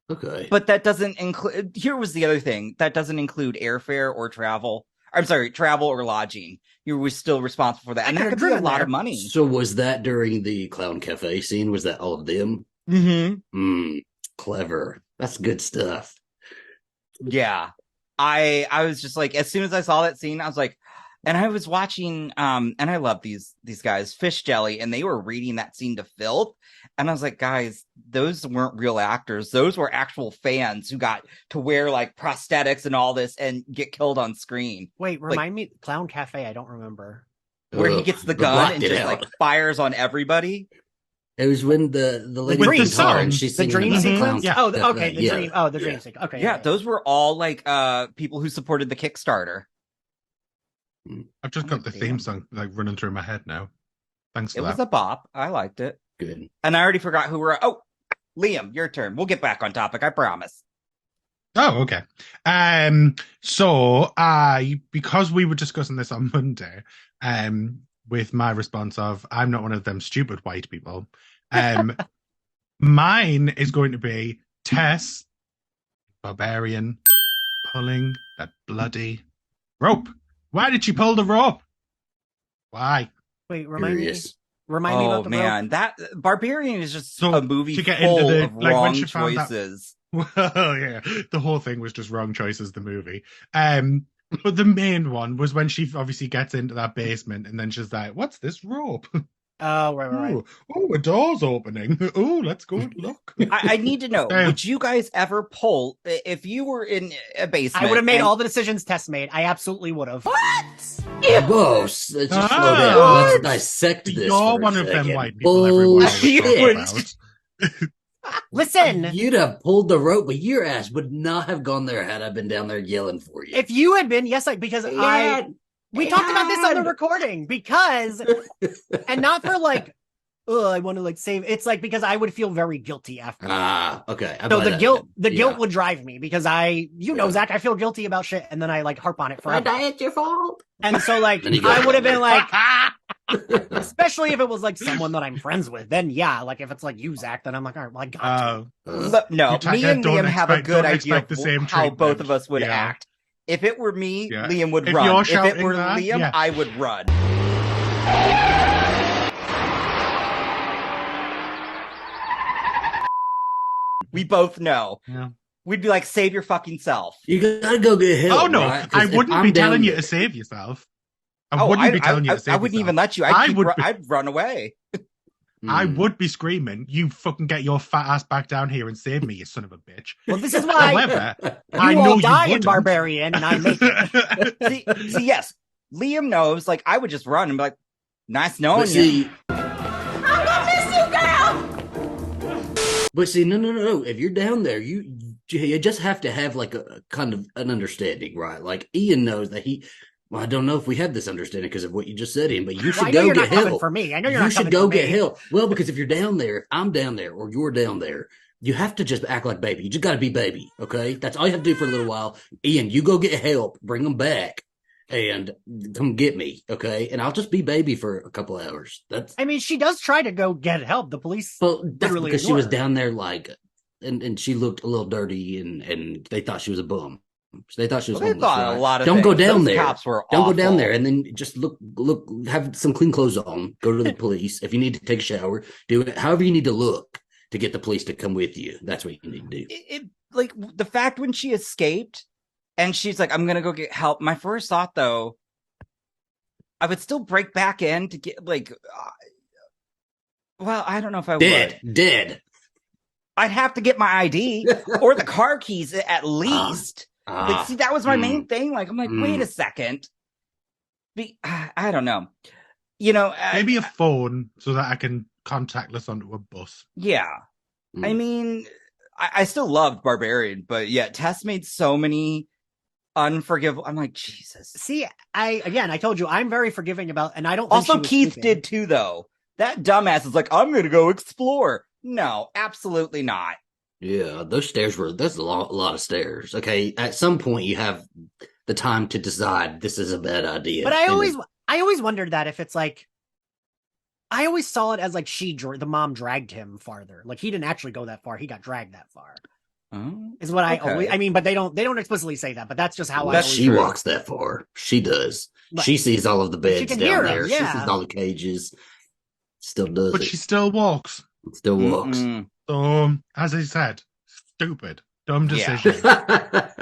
Speaker 2: Okay.
Speaker 1: But that doesn't include, here was the other thing, that doesn't include airfare or travel. I'm sorry, travel or lodging. You were still responsible for that. And that could be a lot of money.
Speaker 2: So was that during the Clown Cafe scene? Was that all of them?
Speaker 1: Mm-hmm.
Speaker 2: Clever. That's good stuff.
Speaker 1: Yeah. I was just like, as soon as I saw that scene, I was like, and I was watching, and I love these guys, Fish Jelly, and they were reading that scene to filth. And I was like, guys, those weren't real actors. Those were actual fans who got to wear like prosthetics and all this and get killed on screen.
Speaker 6: Wait, remind me, Clown Cafe, I don't remember.
Speaker 1: Where he gets the gun and just like fires on everybody.
Speaker 2: It was when the lady with the guitar and she's
Speaker 6: the dream sequence.
Speaker 2: Yeah.
Speaker 6: Oh, okay, the dream. Oh, the dream sequence. Okay.
Speaker 1: Yeah, those were all like people who supported the Kickstarter.
Speaker 7: I've just got the theme song like running through my head now. Thanks for that.
Speaker 1: It was a bop. I liked it.
Speaker 2: Good.
Speaker 1: And I already forgot who we're. Oh, Liam, your turn. We'll get back on topic. I promise.
Speaker 7: Oh, okay. So because we were discussing this on Monday, with my response of I'm not one of them stupid white people. Mine is going to be Tess, Barbarian, pulling that bloody rope. Why did she pull the rope? Why?
Speaker 6: Wait, remind me about the
Speaker 1: man,
Speaker 6: rope.
Speaker 1: that Barbarian is just
Speaker 7: So,
Speaker 1: a movie
Speaker 7: to get
Speaker 1: full
Speaker 7: into the-
Speaker 1: of
Speaker 7: like, when
Speaker 1: wrong
Speaker 7: she found that-
Speaker 1: choices.
Speaker 7: Well, yeah, the whole thing was just wrong choices, the movie. But the main one was when she obviously gets into that basement and then she's like, what's this rope?
Speaker 6: Oh, right.
Speaker 7: Oh, a door's opening. Oh, let's go and look.
Speaker 1: I need to know, would you guys ever pull, if you were in a basement?
Speaker 6: I would have made all the decisions Tess made. I absolutely would have.
Speaker 8: What?
Speaker 2: Whoa, let's just slow down. Let's dissect this.
Speaker 7: You're one of them white people everyone always talks about.
Speaker 6: Listen,
Speaker 2: you'd have pulled the rope, but your ass would not have gone there had I been down there yelling for you.
Speaker 6: if you had been, yes, because we talked about this on the recording because, and not for like, I want to like save. It's like because I would feel very guilty after.
Speaker 2: Okay.
Speaker 6: So the guilt would drive me because Zach, I feel guilty about shit, and then I like harp on it forever.
Speaker 8: It's your fault.
Speaker 6: And so like I would have been like, especially if it was like someone that I'm friends with, then yeah, like if it's like you, Zach, then I'm like, all right, well, I got to.
Speaker 1: No, me and Liam have a good idea of how
Speaker 7: treatment.
Speaker 1: both of us would act. If it were me, Liam would
Speaker 7: If
Speaker 1: run.
Speaker 7: you're
Speaker 1: If it
Speaker 7: shouting
Speaker 1: were
Speaker 7: that,
Speaker 1: Liam, I would run. We both know.
Speaker 7: Yeah.
Speaker 1: We'd be like, save your fucking self.
Speaker 2: You gotta go get help.
Speaker 7: Oh no,
Speaker 2: right?
Speaker 7: I wouldn't be telling you to save yourself. I wouldn't be telling you to save
Speaker 1: I wouldn't
Speaker 7: yourself.
Speaker 1: even let you. I'd run away.
Speaker 7: I would be screaming, you fucking get your fat ass back down here and save me, you son of a bitch.
Speaker 6: Well, this is why
Speaker 7: However,
Speaker 6: I know you die in Barbarian, and I make
Speaker 1: it. See, yes, Liam knows. Like, I would just run and be like, "Nice knowing you."
Speaker 8: I'm gonna miss you, girl.
Speaker 2: But see, no. If you're down there, you just have to have like a kind of an understanding, right? Like Ian knows that he. Well, I don't know if we have this understanding because of what you just said, Ian. But you should go get help.
Speaker 6: For me, I know you're
Speaker 2: you
Speaker 6: not
Speaker 2: should
Speaker 6: coming
Speaker 2: go
Speaker 6: for
Speaker 2: get
Speaker 6: me.
Speaker 2: help. Well, because if you're down there, if I'm down there, or you're down there, you have to just act like baby. You just got to be baby, okay? That's all you have to do for a little while. Ian, you go get help, bring them back, and come get me, okay? And I'll just be baby for a couple hours.
Speaker 6: I mean, she does try to go get help. The police.
Speaker 2: Well, that's because she was down there like, and she looked a little dirty, and they thought she was a bum. They thought she was homeless.
Speaker 1: Thought a lot of
Speaker 2: Don't go down
Speaker 1: Those
Speaker 2: there.
Speaker 1: Cops were
Speaker 2: Don't
Speaker 1: awful.
Speaker 2: go down there, and then just look. Have some clean clothes on. Go to the police. If you need to take a shower, do it. However you need to look to get the police to come with you. That's what you need to do.
Speaker 1: It like the fact when she escaped and she's like, I'm gonna go get help. My first thought though, I would still break back in to get like, well, I don't know if I would.
Speaker 2: Dead.
Speaker 1: I'd have to get my ID or the car keys at least. Like, see, that was my main thing. Like, I'm like, wait a second. I don't know. You know,
Speaker 7: maybe a phone so that I can contactless onto a bus.
Speaker 1: Yeah. I mean, I still loved Barbarian, but yeah, Tess made so many unforgivable. I'm like, Jesus.
Speaker 6: See, I told you, I'm very forgiving about, and I don't think
Speaker 1: also Keith did too, though. That dumbass is like, I'm going to go explore. No, absolutely not.
Speaker 2: Yeah, those stairs that's a lot of stairs. Okay, at some point you have the time to decide this is a bad idea.
Speaker 6: But I always wondered that if it's like, I always saw it as like the mom dragged him farther. Like he didn't actually go that far; he got dragged that far. Is what I always. I mean, but they don't explicitly say that. But that's just how
Speaker 2: she walks that far. She does. Right. She sees all of the beds down there. She sees all the cages. Still does.
Speaker 7: But she still walks.
Speaker 2: Still walks.
Speaker 7: So, as I said, stupid, dumb decision.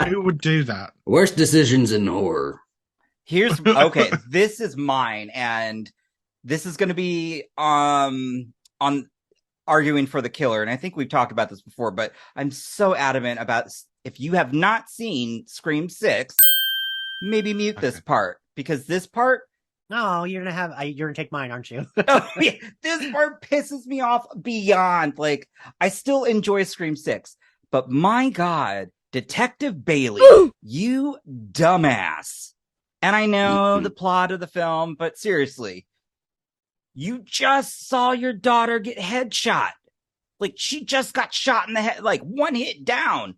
Speaker 7: Who would do that?
Speaker 2: Worst decisions in horror.
Speaker 1: Here's okay. This is mine, and this is going to be on arguing for the killer. And I think we've talked about this before, but I'm so adamant about if you have not seen Scream 6, maybe mute this part because this part.
Speaker 6: No, you're gonna take mine, aren't you?
Speaker 1: Oh, yeah. This part pisses me off beyond. Like, I still enjoy Scream 6, but my God, Detective Bailey, you dumbass. And I know the plot of the film, but seriously, you just saw your daughter get headshot. Like, she just got shot in the head, like one hit down.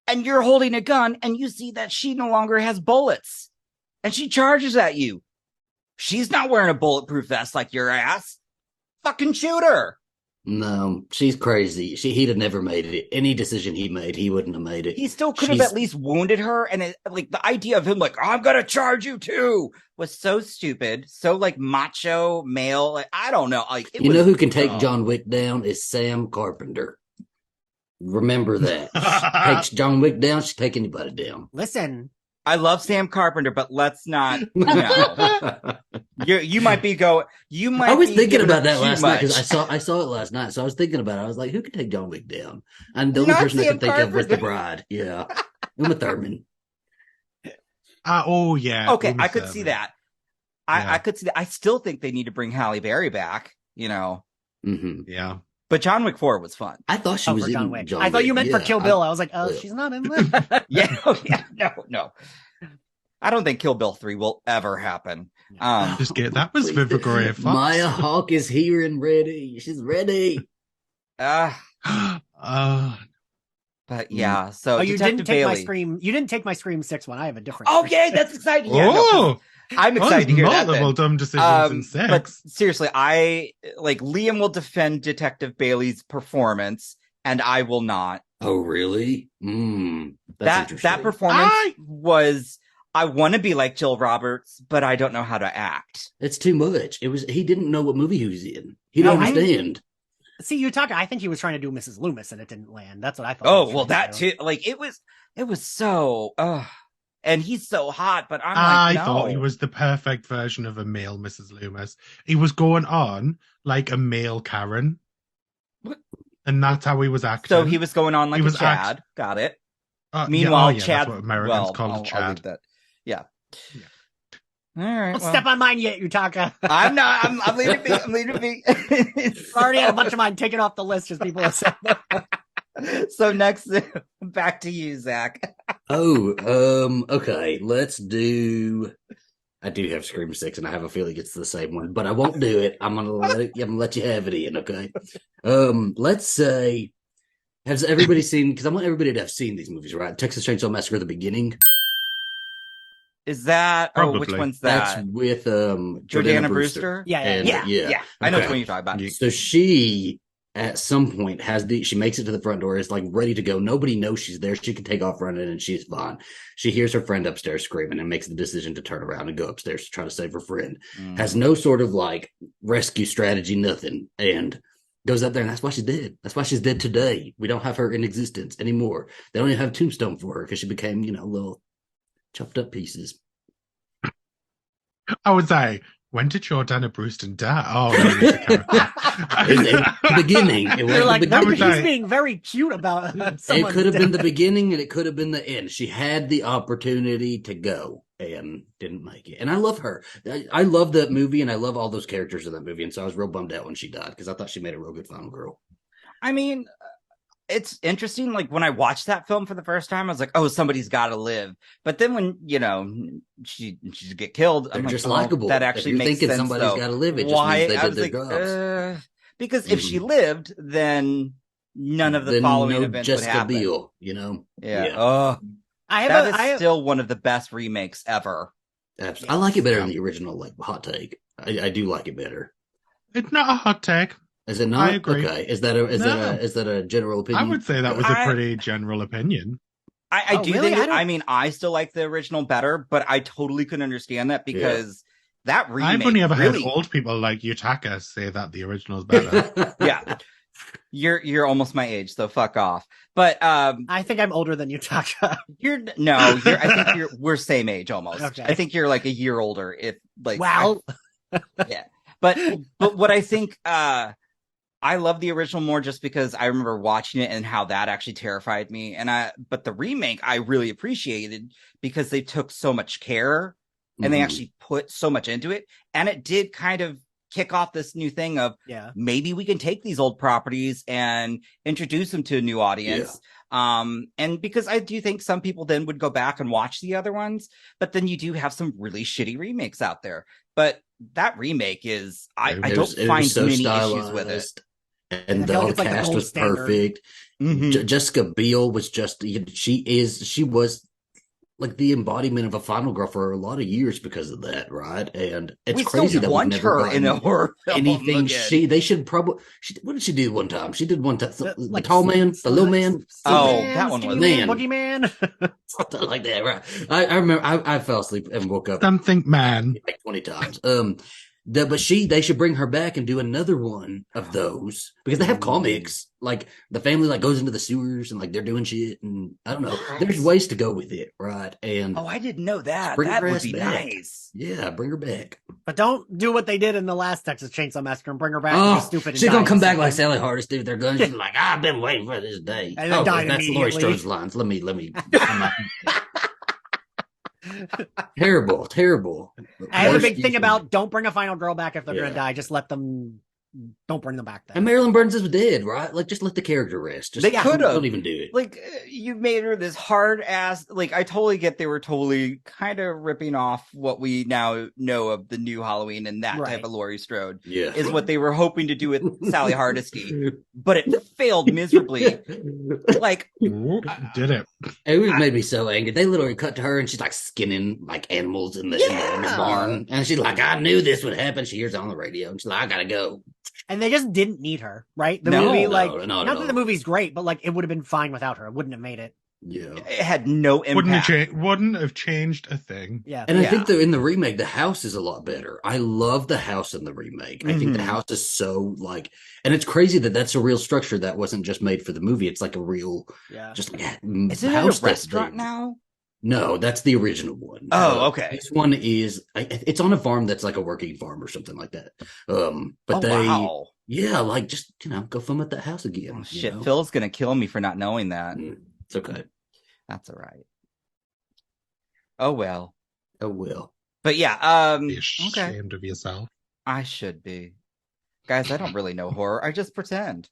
Speaker 1: And you're holding a gun and you see that she no longer has bullets. And she charges at you. She's not wearing a bulletproof vest like your ass. Fucking shoot her.
Speaker 2: No, she's crazy. He'd have never made it. Any decision he made, he wouldn't have made it.
Speaker 1: He still could have at least wounded her. And like the idea of him like, I'm going to charge you too was so stupid. So like macho male. Like, I don't know. Like,
Speaker 2: you know who can take John Wick down is Sam Carpenter. Remember that. Takes John Wick down, she take anybody down.
Speaker 6: Listen.
Speaker 1: I love Sam Carpenter, but let's not. You might be going. You might.
Speaker 2: I was thinking about that last night because I saw it last night. So I was thinking about it. I was like, who could take John Wick down? And the only person I could think of was the bride. Yeah, Uma Thurman.
Speaker 7: Oh yeah.
Speaker 1: Okay,
Speaker 7: Uma
Speaker 1: I could
Speaker 7: Thurman.
Speaker 1: see that. I could see that. I still think they need to bring Halle Berry back. You know.
Speaker 2: Mm-hmm.
Speaker 7: Yeah.
Speaker 1: But John Wick 4 was fun.
Speaker 2: I thought she was in
Speaker 6: John Wick.
Speaker 2: John
Speaker 6: I thought you meant
Speaker 2: Wick.
Speaker 6: for Kill Bill. I was like, oh, she's not in there.
Speaker 1: No. I don't think Kill Bill 3 will ever happen.
Speaker 7: Just get that was Vivica A. Fox.
Speaker 2: Maya Hawke is here and ready. She's ready.
Speaker 1: But yeah, so
Speaker 6: you
Speaker 1: Detective
Speaker 6: didn't take
Speaker 1: Bailey.
Speaker 6: my Scream. You didn't take my Scream 6 one. I have a different.
Speaker 1: Okay, that's exciting. Yeah, no, I'm excited to hear that.
Speaker 7: Multiple dumb decisions in 6.
Speaker 1: But seriously, I like Liam will defend Detective Bailey's performance, and I will not.
Speaker 2: Oh, really?
Speaker 1: That performance was. I want to be like Jill Roberts, but I don't know how to act.
Speaker 2: It's too much. He didn't know what movie he was in. He didn't understand.
Speaker 6: See, Yutaka, I think he was trying to do Mrs. Loomis, and it didn't land. That's what I thought.
Speaker 1: Oh well, that too. Like it was so. And he's so hot, but I
Speaker 7: thought he was the perfect version of a male Mrs. Loomis. He was going on like a male Karen.
Speaker 1: What?
Speaker 7: And that's how he was acting.
Speaker 1: So he was going on like a Chad. Got it.
Speaker 7: Meanwhile,
Speaker 1: Chad.
Speaker 7: that's what Americans call a Chad.
Speaker 1: Yeah. All right.
Speaker 6: Don't step on mine yet, Yutaka.
Speaker 1: I'm not. I'm leaving it. I'm leaving it.
Speaker 6: It's already had a bunch of mine taken off the list, just people have said.
Speaker 1: So next, back to you, Zach.
Speaker 2: Okay. Let's do. I do have Scream 6, and I have a feeling it's the same one, but I won't do it. I'm gonna let you have it in, okay? Let's say, has everybody seen? Because I want everybody to have seen these movies, right? Texas Chainsaw Massacre: The Beginning.
Speaker 1: Is that?
Speaker 7: Probably.
Speaker 1: Oh, which one's that?
Speaker 2: That's with
Speaker 1: Jordana Brewster.
Speaker 2: Yeah.
Speaker 1: I know which one you're talking about.
Speaker 2: So she, at some point, she makes it to the front door, is like ready to go. Nobody knows she's there. She can take off running, and she's fine. She hears her friend upstairs screaming and makes the decision to turn around and go upstairs to try to save her friend. Has no sort of like rescue strategy, nothing, and goes up there, and that's why she's dead. That's why she's dead today. We don't have her in existence anymore. They don't even have a tombstone for her because she became, little chopped up pieces.
Speaker 7: I would say, when did Jordana Brewster die? Oh,
Speaker 2: the beginning.
Speaker 6: You're like, he's being very cute about
Speaker 2: it. Could have been the beginning, and it could have been the end. She had the opportunity to go and didn't make it. And I love her. I love that movie, and I love all those characters in that movie. And so I was real bummed out when she died because I thought she made a real good final girl.
Speaker 1: I mean, it's interesting. Like when I watched that film for the first time, I was like, "Oh, somebody's got to live." But then when she get killed,
Speaker 2: They're
Speaker 1: I'm
Speaker 2: just
Speaker 1: like,
Speaker 2: likable.
Speaker 1: that actually makes sense.
Speaker 2: Somebody's got to live. It just
Speaker 1: Why?
Speaker 2: means they
Speaker 1: I
Speaker 2: did
Speaker 1: was
Speaker 2: their
Speaker 1: like,
Speaker 2: jobs.
Speaker 1: Because if she lived, then none of the following events would happen.
Speaker 2: Biel,
Speaker 1: Yeah. Oh, that is still one of the best remakes ever.
Speaker 2: Absolutely. I like it better than the original. Like hot take, I do like it better.
Speaker 7: It's not a hot take.
Speaker 2: Is it not?
Speaker 7: I agree.
Speaker 2: Okay. Is that a general opinion?
Speaker 7: I would say that was a pretty general opinion.
Speaker 1: I do really? think. I mean, I still like the original better, but I totally couldn't understand that because that remake.
Speaker 7: I've only ever heard old people like Yutaka say that the original is better.
Speaker 1: Yeah, you're almost my age, so fuck off. But
Speaker 6: I think I'm older than Yutaka.
Speaker 1: I think we're same age almost. Okay. I think you're like a year older. If like
Speaker 6: wow,
Speaker 1: yeah. But what I think. I love the original more just because I remember watching it and how that actually terrified me. But the remake I really appreciated because they took so much care and they actually put so much into it. And it did kind of kick off this new thing of maybe we can take these old properties and introduce them to a new audience. Yeah. And because I do think some people then would go back and watch the other ones, but then you do have some really shitty remakes out there. But that remake is, I don't find so many issues with it.
Speaker 2: And the cast was perfect. Jessica Biel was she was like the embodiment of a final girl for a lot of years because of that, right? And it's crazy that we never got
Speaker 1: in a horror film
Speaker 2: anything. They should probably. What did she do one time? She did one time. The tall man, the little man.
Speaker 1: That one was
Speaker 6: Boogeyman.
Speaker 2: Something like that, right? I remember. I fell asleep and woke up.
Speaker 7: Something man
Speaker 2: like 20 times. But they should bring her back and do another one of those because they have comics. Like the family like goes into the sewers and like they're doing shit and I don't know. There's ways to go with it, right? And
Speaker 1: I didn't know that. That would be nice.
Speaker 2: Yeah, bring her back.
Speaker 6: But don't do what they did in the last Texas Chainsaw Massacre and bring her back. And be stupid.
Speaker 2: She's gonna come back like Sally Hardesty with their guns. She's like, I've been waiting for this day.
Speaker 6: And that's
Speaker 2: Laurie Strode's lines. Let me. Terrible.
Speaker 6: I have a big thing about don't bring a final girl back if they're gonna die. Just let them. Don't bring them back then.
Speaker 2: And Marilyn Burns is dead, right? Like, just let the character rest.
Speaker 1: They could have.
Speaker 2: Don't even do it.
Speaker 1: Like, you made her this hard ass. Like, I totally get they were totally kind of ripping off what we now know of the new Halloween and that type of Laurie Strode.
Speaker 2: Yeah,
Speaker 1: is what they were hoping to do with Sally Hardesty, but it failed miserably. Like,
Speaker 7: did it?
Speaker 2: It made me so angry. They literally cut to her and she's like skinning like animals in the barn, and she's like, "I knew this would happen." She hears it on the radio, and she's like, "I gotta go."
Speaker 6: And they just didn't need her, right? The movie, not that the movie's great, but like it would have been fine without her. It wouldn't have made it.
Speaker 2: Yeah,
Speaker 1: it had no impact.
Speaker 7: Wouldn't have changed a thing.
Speaker 6: Yeah,
Speaker 2: and I think in the remake, the house is a lot better. I love the house in the remake. I think the house is so like, and it's crazy that that's a real structure that wasn't just made for the movie. It's like a real, just like
Speaker 1: is it a restaurant now?
Speaker 2: No, that's the original one.
Speaker 1: Oh, okay.
Speaker 2: This one is it's on a farm that's like a working farm or something like that. But yeah, like just go film at that house again.
Speaker 1: Oh, shit, Phil's gonna kill me for not knowing that.
Speaker 2: It's okay.
Speaker 1: That's all right. Oh well. But yeah,
Speaker 7: Be
Speaker 1: okay.
Speaker 7: ashamed of yourself.
Speaker 1: I should be. Guys, I don't really know horror. I just pretend.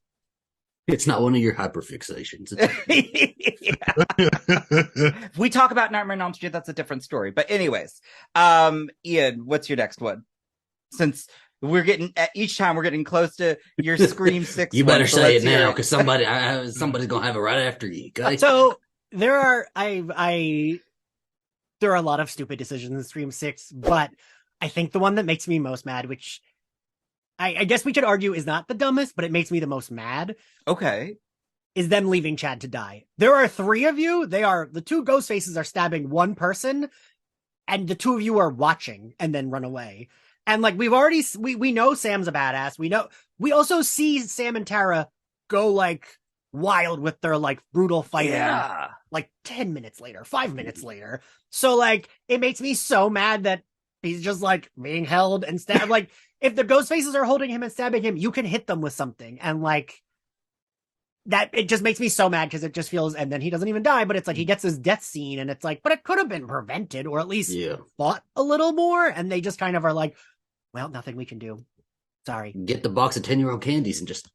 Speaker 2: It's not one of your hyperfixations.
Speaker 1: If we talk about Nightmare on Elm Street, that's a different story. But anyways, Ian, what's your next one? Since we're getting each time we're getting close to your Scream 6.
Speaker 2: You better say it now, because somebody's gonna have it right after you. Okay?
Speaker 6: So there are there are a lot of stupid decisions in Scream 6, but I think the one that makes me most mad, which I guess we could argue is not the dumbest, but it makes me the most mad.
Speaker 1: Okay.
Speaker 6: Is them leaving Chad to die. There are 3 of you. The 2 ghost faces are stabbing one person, and the 2 of you are watching and then run away. And like we know Sam's a badass. We also see Sam and Tara go like wild with their like brutal fighting.
Speaker 1: Yeah.
Speaker 6: Like 10 minutes later, 5 minutes later. So like it makes me so mad that he's just like being held and stabbed. Like if the ghost faces are holding him and stabbing him, you can hit them with something. And like that, it just makes me so mad because it just feels, and then he doesn't even die, but it's like he gets his death scene and it's like, but it could have been prevented or at least fought a little more. And they just kind of are like, well, nothing we can do. Sorry.
Speaker 2: Get the box of 10-year-old candies and just,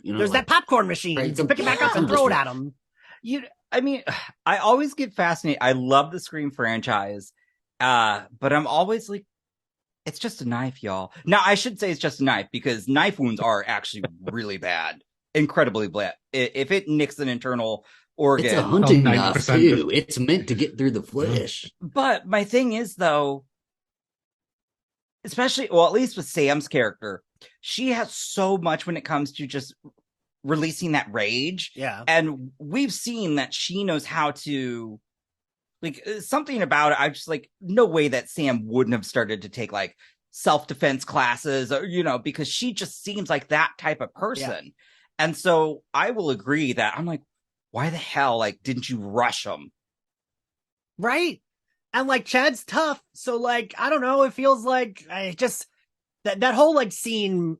Speaker 6: there's that popcorn machine. You can pick it back up and throw it at him.
Speaker 1: I mean, I always get fascinated. I love the Scream franchise, but I'm always like, it's just a knife, y'all. Now, I should say it's just a knife because knife wounds are actually really bad, incredibly bad. If it nicks an internal organ,
Speaker 2: it's a hunting knife too. It's meant to get through the flesh.
Speaker 1: But my thing is, though, especially, well, at least with Sam's character, she has so much when it comes to just releasing that rage.
Speaker 6: Yeah.
Speaker 1: And we've seen that she knows how to, like, something about it. I'm just like, no way that Sam wouldn't have started to take like self-defense classes, or, because she just seems like that type of person. Yeah. And so I will agree that I'm like, why the hell, like, didn't you rush him?
Speaker 6: Right. And like Chad's tough. So like, I don't know. It feels like I just, that whole like scene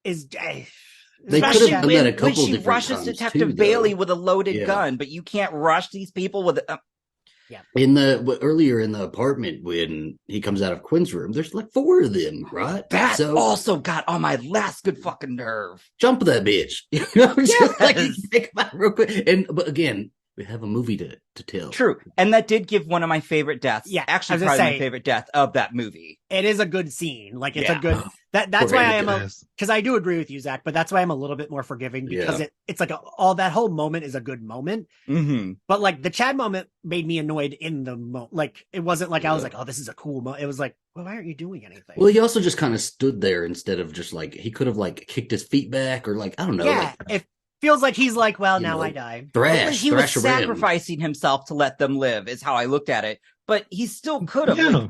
Speaker 6: is,
Speaker 2: they could have done that a couple
Speaker 1: when she
Speaker 2: different
Speaker 1: rushes
Speaker 2: times
Speaker 1: Detective
Speaker 2: too,
Speaker 1: Bailey with a loaded gun, but you can't rush these people with.
Speaker 2: In earlier in the apartment when he comes out of Quinn's room, there's like 4 of them, right?
Speaker 1: That also got on my last good fucking nerve.
Speaker 2: Jump that bitch. Just like think about it real quick. But again, we have a movie to tell.
Speaker 1: True. And that did give one of my favorite deaths.
Speaker 6: Yeah.
Speaker 1: Actually, probably my favorite death of that movie.
Speaker 6: It is a good scene. Like, it's a good... That's why I am because I do agree with you, Zach, but that's why I'm a little bit more forgiving because it's like all that whole moment is a good moment.
Speaker 1: Mm-hmm.
Speaker 6: But like the Chad moment made me annoyed in the moment. Like it wasn't like I was like, oh, this is a cool moment. It was like, well, why aren't you doing anything?
Speaker 2: Well, he also just kind of stood there instead of just like he could have like kicked his feet back or like I don't know.
Speaker 6: Yeah, it feels like he's like, well, now I die.
Speaker 1: He was sacrificing himself to let them live, is how I looked at it. But he still could have.
Speaker 7: Yeah.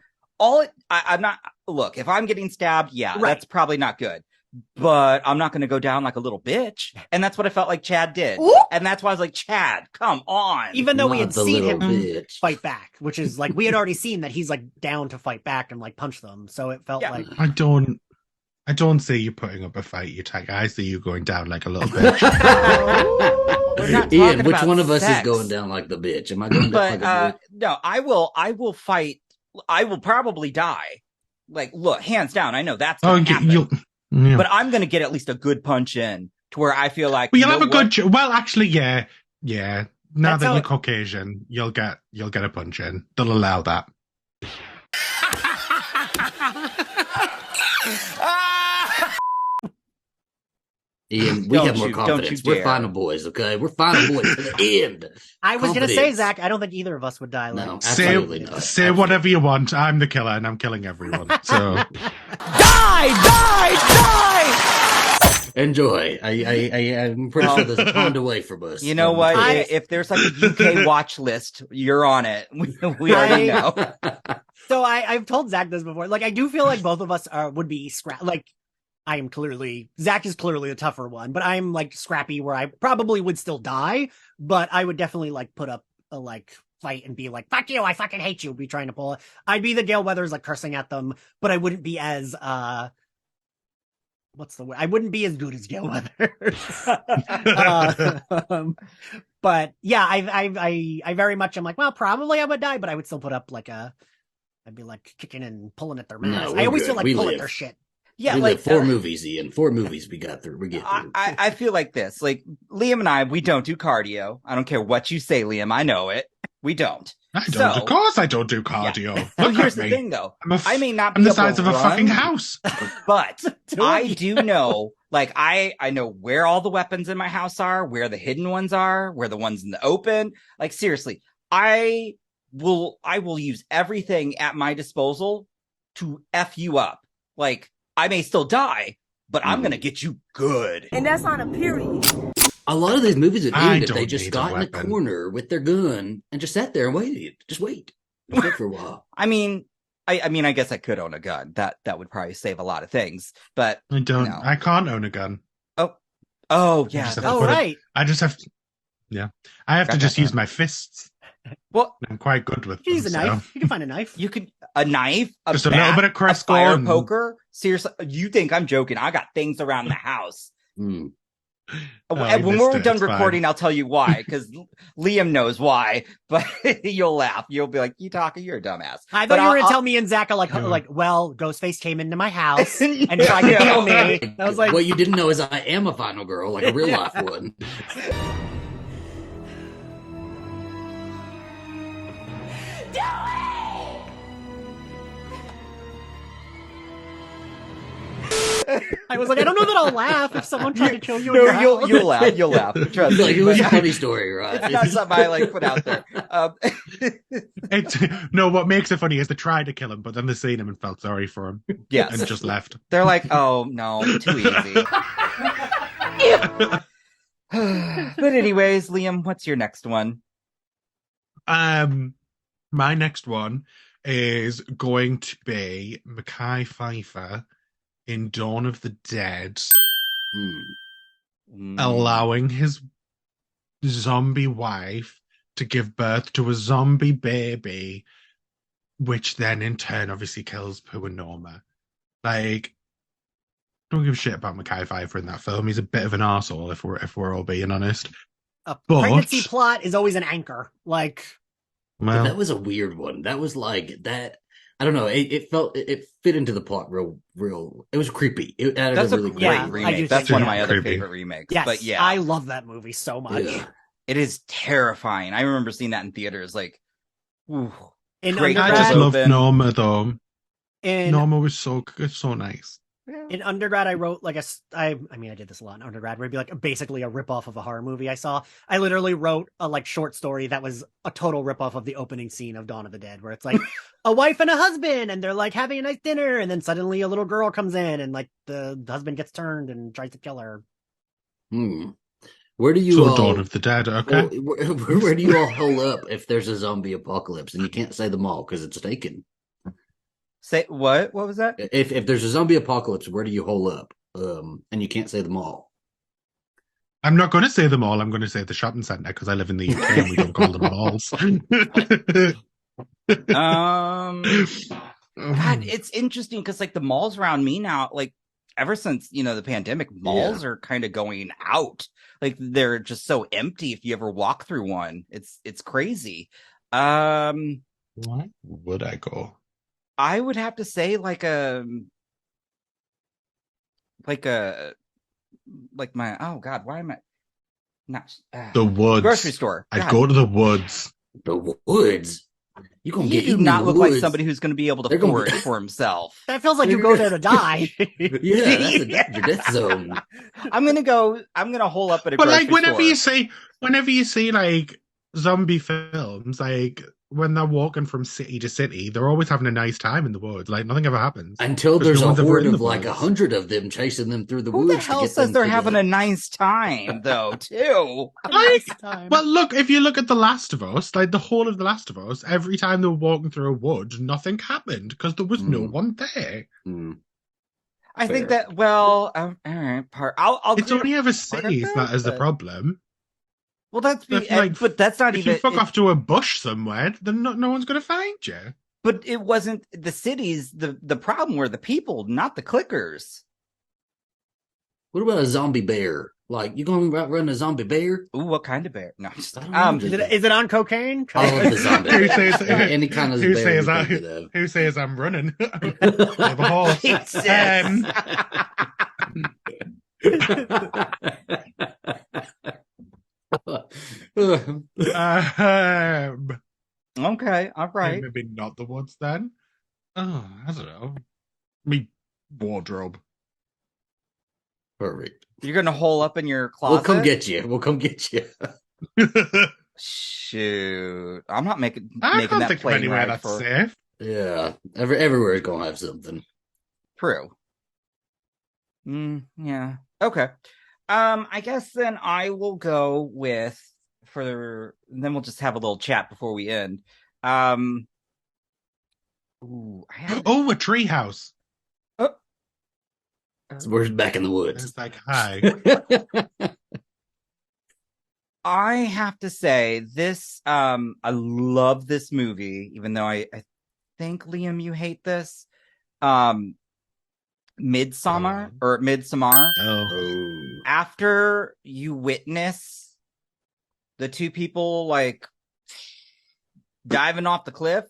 Speaker 1: I'm not. Look, if I'm getting stabbed, that's probably not good. But I'm not going to go down like a little bitch, and that's what I felt like Chad did.
Speaker 6: Ooh.
Speaker 1: And that's why I was like, Chad, come on.
Speaker 6: Even though we had seen him fight back, which is like we had already seen that he's like down to fight back and like punch them, so it felt like
Speaker 7: I don't see you putting up a fight, Yutaka. I see you going down like a little bitch.
Speaker 2: Ian, which one of us is going down like the bitch? Am I going down like a bitch?
Speaker 1: No, I will fight. I will probably die. Like, look, hands down, I know that's going to happen. But I'm going to get at least a good punch in to where I feel like...
Speaker 7: Well, you'll have a good... Well, actually, yeah. Now that you're Caucasian, you'll get a punch in. They'll allow that.
Speaker 2: Ian, we have more confidence. We're final boys, okay? We're final boys to the end.
Speaker 6: I was going to say, Zach, I don't think either of us would die.
Speaker 2: No, absolutely not.
Speaker 7: Say whatever you want. I'm the killer, and I'm killing everyone. So
Speaker 6: die!
Speaker 2: Enjoy. I'm pretty sure there's a pond away from us.
Speaker 1: You know what? If there's like a UK watch list, you're on it. We already know.
Speaker 6: So I've told Zach this before. Like, I do feel like both of us would be like. Zach is clearly the tougher one, but I'm like scrappy where I probably would still die, but I would definitely like put up a like fight and be like, fuck you, I fucking hate you, be trying to pull it. I'd be the Gale Weathers like cursing at them, but I wouldn't be as what's the word? I wouldn't be as good as Gale Weathers. But yeah, I very much am like, well, probably I would die, but I would still put up like a I'd be like kicking and pulling at their masks.
Speaker 2: No,
Speaker 6: I always
Speaker 2: good.
Speaker 6: feel like
Speaker 2: We
Speaker 6: pulling
Speaker 2: live.
Speaker 6: their shit.
Speaker 1: Yeah,
Speaker 2: we
Speaker 1: like
Speaker 2: live 4 movies, Ian. 4 movies we got through. We get through.
Speaker 1: I feel like this. Like Liam and I, we don't do cardio. I don't care what you say, Liam. I know it. We don't.
Speaker 7: I don't. Of course, I don't do cardio.
Speaker 1: Yeah.
Speaker 7: Look
Speaker 1: Here's
Speaker 7: at
Speaker 1: the
Speaker 7: me.
Speaker 1: thing, though.
Speaker 7: I'm
Speaker 1: I may not
Speaker 7: I'm
Speaker 1: be
Speaker 7: the
Speaker 1: able to
Speaker 7: size of a
Speaker 1: run,
Speaker 7: fucking house.
Speaker 1: but I do know. Like I know where all the weapons in my house are, where the hidden ones are, where the ones in the open. Like seriously, I will use everything at my disposal to F you up. Like I may still die, but I'm gonna get you good.
Speaker 10: And that's on a period.
Speaker 2: A lot of these movies have
Speaker 7: I
Speaker 2: ended. They
Speaker 7: don't
Speaker 2: just
Speaker 7: need
Speaker 2: got
Speaker 7: a
Speaker 2: in a
Speaker 7: weapon.
Speaker 2: corner with their gun and just sat there and waited. Just wait. Just wait for a while.
Speaker 1: I mean, I guess I could own a gun. That would probably save a lot of things. But
Speaker 7: I don't.
Speaker 1: no.
Speaker 7: I can't own a gun.
Speaker 1: Oh yeah.
Speaker 7: just have to
Speaker 6: Oh,
Speaker 7: put it-
Speaker 6: right.
Speaker 7: I just have to. Yeah, I have to just use my fists.
Speaker 1: Well,
Speaker 7: I'm quite good with
Speaker 6: You can use
Speaker 7: them.
Speaker 6: a knife.
Speaker 7: So.
Speaker 6: You can find a knife.
Speaker 1: you could a knife, a
Speaker 7: Just a
Speaker 1: bat,
Speaker 7: little bit of
Speaker 1: a
Speaker 7: Crisco
Speaker 1: fire
Speaker 7: and-
Speaker 1: poker. Seriously, you think I'm joking? I got things around the house.
Speaker 2: Mm.
Speaker 7: Oh, I
Speaker 1: When
Speaker 7: missed
Speaker 1: we're
Speaker 7: it.
Speaker 1: done
Speaker 7: It's fine.
Speaker 1: recording, I'll tell you why, because Liam knows why. But you'll laugh. You'll be like, "Yutaka, you're a dumbass."
Speaker 6: I
Speaker 1: But
Speaker 6: thought you were
Speaker 1: I'll-
Speaker 6: gonna tell me and Zach are like,
Speaker 7: Yeah.
Speaker 6: well, Ghostface came into my house and tried to kill me. I was like,
Speaker 2: what you didn't know is I am a final girl, like a real life one.
Speaker 6: I was like, I don't know that I'll laugh if someone tried to kill you. in your
Speaker 1: No,
Speaker 6: house.
Speaker 1: you'll laugh. You'll laugh. Trust
Speaker 2: Like,
Speaker 1: me.
Speaker 2: it was a
Speaker 1: But
Speaker 2: funny story, right?
Speaker 1: it's not something I like put out there.
Speaker 7: It's no. What makes it funny is they tried to kill him, but then they seen him and felt sorry for him
Speaker 1: Yes,
Speaker 7: and just left.
Speaker 1: they're like, "Oh no, too easy." But anyways, Liam, what's your next one?
Speaker 7: My next one is going to be Mekhi Phifer in Dawn of the Dead, allowing his zombie wife to give birth to a zombie baby, which then in turn obviously kills Pooh and Norma. Like, don't give a shit about Mekhi Phifer in that film. He's a bit of an arsehole if we're all being honest.
Speaker 6: A
Speaker 7: But-
Speaker 6: pregnancy plot is always an anchor. Like,
Speaker 2: But that was a weird one. That was like that. I don't know. It fit into the plot real. It was creepy. It added
Speaker 1: That's a
Speaker 2: really
Speaker 1: great
Speaker 6: Yeah, I
Speaker 1: remake.
Speaker 6: do
Speaker 1: That's
Speaker 6: think
Speaker 1: one of
Speaker 6: so.
Speaker 1: my other
Speaker 7: Creepy.
Speaker 1: favorite remakes.
Speaker 6: yes,
Speaker 1: But yeah,
Speaker 6: I love that movie so much.
Speaker 2: Yeah.
Speaker 1: it is terrifying. I remember seeing that in theaters. Like, ooh.
Speaker 6: In
Speaker 1: Great
Speaker 7: I
Speaker 6: undergrad,
Speaker 7: just love
Speaker 1: open.
Speaker 7: Norma though.
Speaker 6: in
Speaker 7: Norma was so nice.
Speaker 6: In undergrad, I wrote like I mean, I did this a lot in undergrad, where it'd be like basically a ripoff of a horror movie I saw. I literally wrote a like short story that was a total ripoff of the opening scene of Dawn of the Dead, where it's like a wife and a husband, and they're like having a nice dinner, and then suddenly a little girl comes in, and like the husband gets turned and tries to kill her.
Speaker 2: Where do you
Speaker 7: So
Speaker 2: all?
Speaker 7: Dawn of the Dead, okay.
Speaker 2: Where do you all hole up if there's a zombie apocalypse and you can't say them all because it's taken?
Speaker 1: Say what? What was that?
Speaker 2: If there's a zombie apocalypse, where do you hole up? And you can't say them all.
Speaker 7: I'm not going to say them all. I'm going to say the shopping centre because I live in the UK and we don't call them malls.
Speaker 1: God, it's interesting because like the malls around me now, like ever since the pandemic, malls are kind of going out. Like they're just so empty. If you ever walk through one, it's crazy.
Speaker 7: Why would I go?
Speaker 1: I would have to say like my oh god, why am I not
Speaker 7: The woods.
Speaker 1: grocery store?
Speaker 7: I'd
Speaker 1: God.
Speaker 7: go to the woods.
Speaker 2: The woods. You gonna
Speaker 1: You
Speaker 2: get
Speaker 1: do
Speaker 2: eaten in
Speaker 1: not
Speaker 2: the
Speaker 1: look like
Speaker 2: woods.
Speaker 1: somebody who's going to be able to
Speaker 2: They're gonna
Speaker 1: forage
Speaker 2: be-
Speaker 1: for himself.
Speaker 6: That feels like you go there to die.
Speaker 2: Yeah, that's your death zone.
Speaker 1: I'm gonna hole up at a
Speaker 7: But
Speaker 1: grocery
Speaker 7: like whenever
Speaker 1: store.
Speaker 7: you see like zombie films, like when they're walking from city to city, they're always having a nice time in the woods. Like nothing ever happens.
Speaker 2: Until
Speaker 7: Because
Speaker 2: there's
Speaker 7: no
Speaker 2: a
Speaker 7: one's ever
Speaker 2: horde
Speaker 7: in the
Speaker 2: of like
Speaker 7: woods.
Speaker 2: 100 of them chasing them through the
Speaker 1: Who
Speaker 2: woods.
Speaker 1: the hell
Speaker 2: to get
Speaker 1: says
Speaker 2: them
Speaker 1: they're
Speaker 2: to
Speaker 1: having
Speaker 2: the...
Speaker 1: a nice time though, too?
Speaker 7: Like,
Speaker 6: Time.
Speaker 7: well, look, if you look at The Last of Us, like the whole of The Last of Us, every time they were walking through a wood, nothing happened because there was no one there.
Speaker 1: I think
Speaker 2: Fair.
Speaker 1: that all right, I'll
Speaker 7: It's
Speaker 1: agree
Speaker 7: only
Speaker 1: with
Speaker 7: ever
Speaker 1: part of
Speaker 7: cities that is the
Speaker 1: but-
Speaker 7: problem.
Speaker 1: Well, that's
Speaker 7: If, like,
Speaker 1: but that's not
Speaker 7: If
Speaker 1: even.
Speaker 7: you fuck off to a bush somewhere, then no one's going to find you.
Speaker 1: But it wasn't the cities. The problem were the people, not the clickers.
Speaker 2: What about a zombie bear? Like, you going to outrun a zombie bear?
Speaker 1: Ooh, what kind of bear? No, I'm just
Speaker 6: is it on cocaine?
Speaker 2: All of the zombies.
Speaker 7: Who says,
Speaker 2: Any kind of
Speaker 7: who
Speaker 2: bear
Speaker 7: says,
Speaker 2: you
Speaker 7: I,
Speaker 2: think of.
Speaker 7: who says I'm running? Like a horse.
Speaker 1: Okay, all right.
Speaker 7: Maybe not the woods then. Oh, I don't know. Me wardrobe.
Speaker 2: Perfect.
Speaker 1: You're gonna hole up in your closet.
Speaker 2: We'll come get you. We'll come get you.
Speaker 1: Shoot, I'm not making
Speaker 7: I can't
Speaker 1: that
Speaker 7: think of
Speaker 1: plane
Speaker 7: anywhere
Speaker 1: ride
Speaker 7: that's
Speaker 1: for.
Speaker 7: safe.
Speaker 2: Yeah, everywhere is gonna have something.
Speaker 1: True. Yeah. Okay. I guess then I will go with then we'll just have a little chat before we end. Ooh,
Speaker 7: a treehouse.
Speaker 2: So we're back in the woods.
Speaker 7: It's like, hi.
Speaker 1: I have to say this. I love this movie, even though I think Liam, you hate this. Midsommar.
Speaker 2: Oh.
Speaker 1: After you witness the two people like diving off the cliff,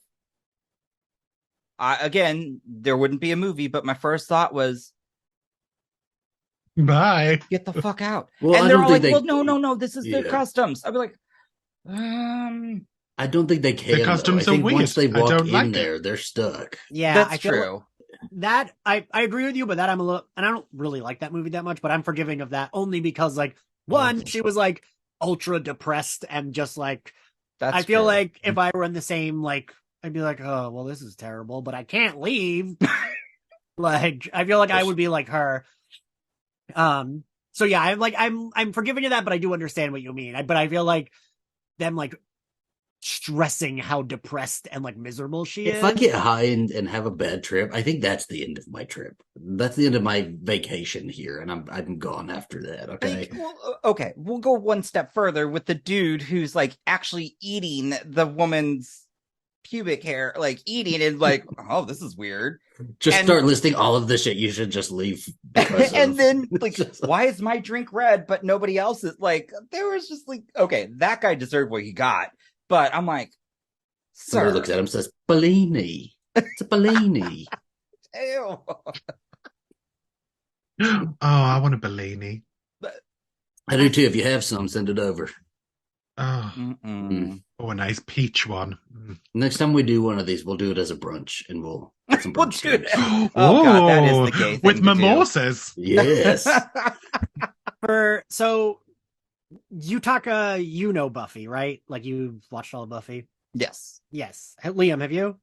Speaker 1: again, there wouldn't be a movie, but my first thought was,
Speaker 7: bye,
Speaker 1: get the fuck out.
Speaker 2: Well,
Speaker 1: and
Speaker 2: I
Speaker 1: they're
Speaker 2: don't
Speaker 1: all like,
Speaker 2: think
Speaker 1: well, no, this is their customs. I'd be like,
Speaker 2: I don't think they can.
Speaker 7: The customs
Speaker 2: though. I think
Speaker 7: are weird.
Speaker 2: once they
Speaker 7: I
Speaker 2: walk
Speaker 7: don't
Speaker 2: in
Speaker 7: like
Speaker 2: there, they're stuck.
Speaker 6: Yeah,
Speaker 1: that's
Speaker 6: I feel
Speaker 1: true.
Speaker 6: That I agree with you, but that I'm a little, and I don't really like that movie that much, but I'm forgiving of that only because, like, one, she was like ultra depressed and just like, I feel
Speaker 1: true.
Speaker 6: like if I were in the same, like, I'd be like, oh, well, this is terrible, but I can't leave. Like, I feel like I would be like her. So yeah, I'm forgiving of that, but I do understand what you mean. But I feel like them like stressing how depressed and like miserable she is.
Speaker 2: If I get high and have a bad trip, I think that's the end of my trip. That's the end of my vacation here, and I'm gone after that. Okay.
Speaker 1: Okay, we'll go one step further with the dude who's like actually eating the woman's pubic hair, like eating and like, oh, this is weird.
Speaker 2: Start listing all of the shit you should just leave.
Speaker 1: And then like, why is my drink red but nobody else is? Like, there was just like, okay, that guy deserved what he got. But I'm like,
Speaker 2: somebody looks at him and says, Bellini. It's a Bellini.
Speaker 1: Ew.
Speaker 7: Oh, I want a Bellini.
Speaker 2: I do too. If you have some, send it over.
Speaker 7: Oh, a nice peach one.
Speaker 2: Next time we do one of these, we'll do it as a brunch, and we'll get some brunch.
Speaker 1: Oh God, that is the gay thing
Speaker 7: with
Speaker 1: to
Speaker 7: mimosas.
Speaker 1: Do.
Speaker 2: Yes.
Speaker 6: So Yutaka, you know Buffy, right? Like, you've watched all of Buffy?
Speaker 1: Yes.
Speaker 6: Liam, have you?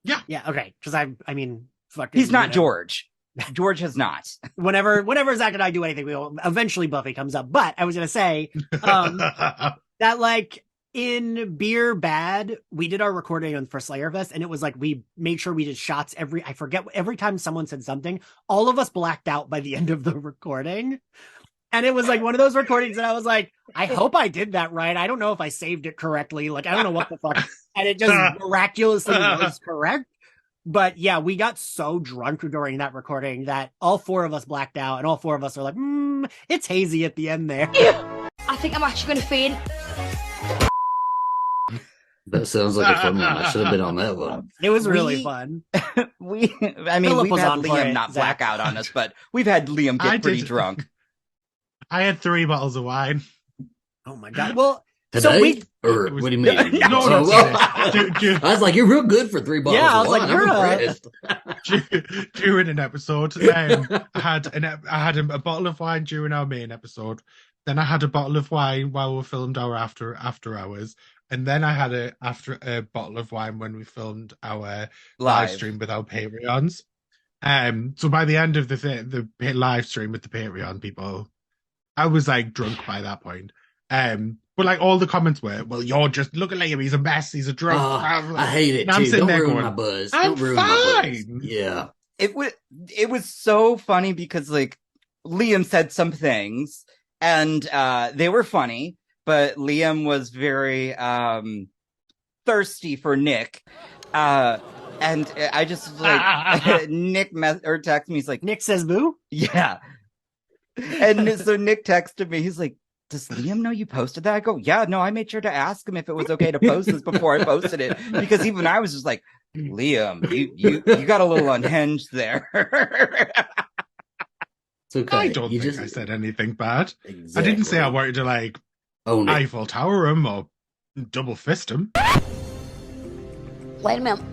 Speaker 7: Yeah.
Speaker 6: Okay. Because I mean,
Speaker 1: he's not George. George has not.
Speaker 6: Whenever Zach and I do anything, eventually Buffy comes up. But I was gonna say that, like, in Beer Bad, we did our recording for Slayer Fest, and it was like we made sure we did shots every time someone said something, all of us blacked out by the end of the recording. And it was like one of those recordings that I was like, I hope I did that right. I don't know if I saved it correctly. Like, I don't know what the fuck. And it just miraculously was correct. But yeah, we got so drunk during that recording that all four of us blacked out, and all four of us are like, it's hazy at the end there.
Speaker 4: I think I'm actually going to faint.
Speaker 2: That sounds like a fun one. I should have been on that one.
Speaker 6: It was really fun.
Speaker 1: We've had Liam not black out on us, but we've had Liam get pretty drunk.
Speaker 7: I had 3 bottles of wine.
Speaker 6: Oh my God. Well,
Speaker 2: today? What do you mean? I was like, you're real good for 3 bottles of wine.
Speaker 7: During an episode, I had a bottle of wine during our main episode. Then I had a bottle of wine while we filmed our after hours. And then I had a bottle of wine when we filmed our live stream with our Patreons. So by the end of the live stream with the Patreon people, I was like drunk by that point. But like all the comments were, well, you're just look at Liam, he's a mess, he's a drunk.
Speaker 2: I hate it too. Don't ruin my buzz.
Speaker 7: I'm
Speaker 2: ruin
Speaker 7: fine.
Speaker 2: My buzz. Yeah.
Speaker 1: It was so funny because like Liam said some things and they were funny, but Liam was very thirsty for Nick. And I just like Nick texted me. He's like,
Speaker 6: Nick says boo?
Speaker 1: Yeah. And so Nick texted me. He's like, does Liam know you posted that? I go, yeah, no, I made sure to ask him if it was okay to post this before I posted it. Because even I was just like, Liam, you got a little unhinged there.
Speaker 2: It's okay.
Speaker 7: I don't think I said anything bad.
Speaker 2: Exactly.
Speaker 7: I didn't say I wanted to like Eiffel Tower him or double fist him.
Speaker 11: Wait a minute.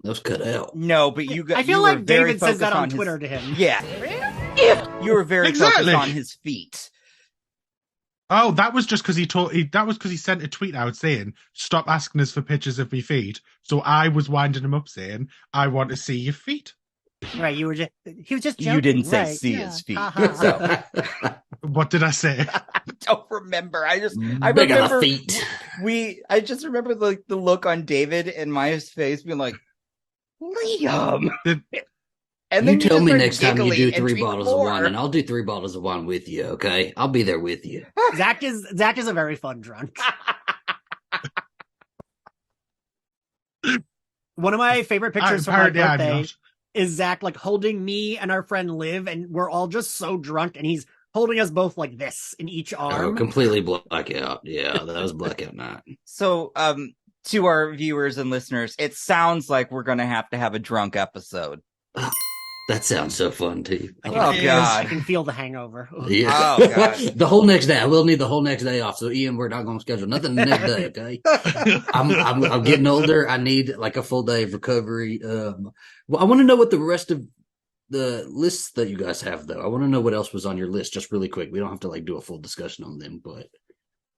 Speaker 2: That was cut out.
Speaker 1: No, but you got.
Speaker 6: I feel
Speaker 1: you
Speaker 6: like
Speaker 1: were very
Speaker 6: David says that on
Speaker 1: focused
Speaker 6: Twitter to him.
Speaker 1: Yeah. You were very focused on his feet.
Speaker 7: Oh, that was just because that was because he sent a tweet out saying, "Stop asking us for pictures of my feet." So I was winding him up saying, "I want to see your feet."
Speaker 6: Right, he was just joking.
Speaker 1: You didn't say
Speaker 6: right,
Speaker 1: see
Speaker 6: yeah.
Speaker 1: his feet.
Speaker 6: So.
Speaker 7: What did I say?
Speaker 1: I don't remember. I
Speaker 2: Big
Speaker 1: remember
Speaker 2: feet.
Speaker 1: I just remember the look on David and Maya's face being like, Liam. And
Speaker 2: you
Speaker 1: then
Speaker 2: tell me
Speaker 1: just
Speaker 2: next time you do
Speaker 1: and
Speaker 2: 3
Speaker 1: drink
Speaker 2: bottles
Speaker 1: more.
Speaker 2: of wine, and I'll do 3 bottles of wine with you. Okay, I'll be there with you.
Speaker 6: Zach is a very fun drunk. One of my favorite pictures from my birthday is Zach like holding me and our friend Liv, and we're all just so drunk, and he's holding us both like this in each arm.
Speaker 2: Oh, completely blackout. Yeah, that was blackout night.
Speaker 1: So, to our viewers and listeners, it sounds like we're going to have a drunk episode.
Speaker 2: That sounds so fun too.
Speaker 1: Oh God,
Speaker 6: I can feel the hangover.
Speaker 2: Yeah.
Speaker 1: Oh God.
Speaker 2: The whole next day. I will need the whole next day off. So Ian, we're not going to schedule nothing the next day. Okay. I'm getting older. I need like a full day of recovery. Well, I want to know what the rest of the lists that you guys have, though. I want to know what else was on your list, just really quick. We don't have to like do a full discussion on them, but.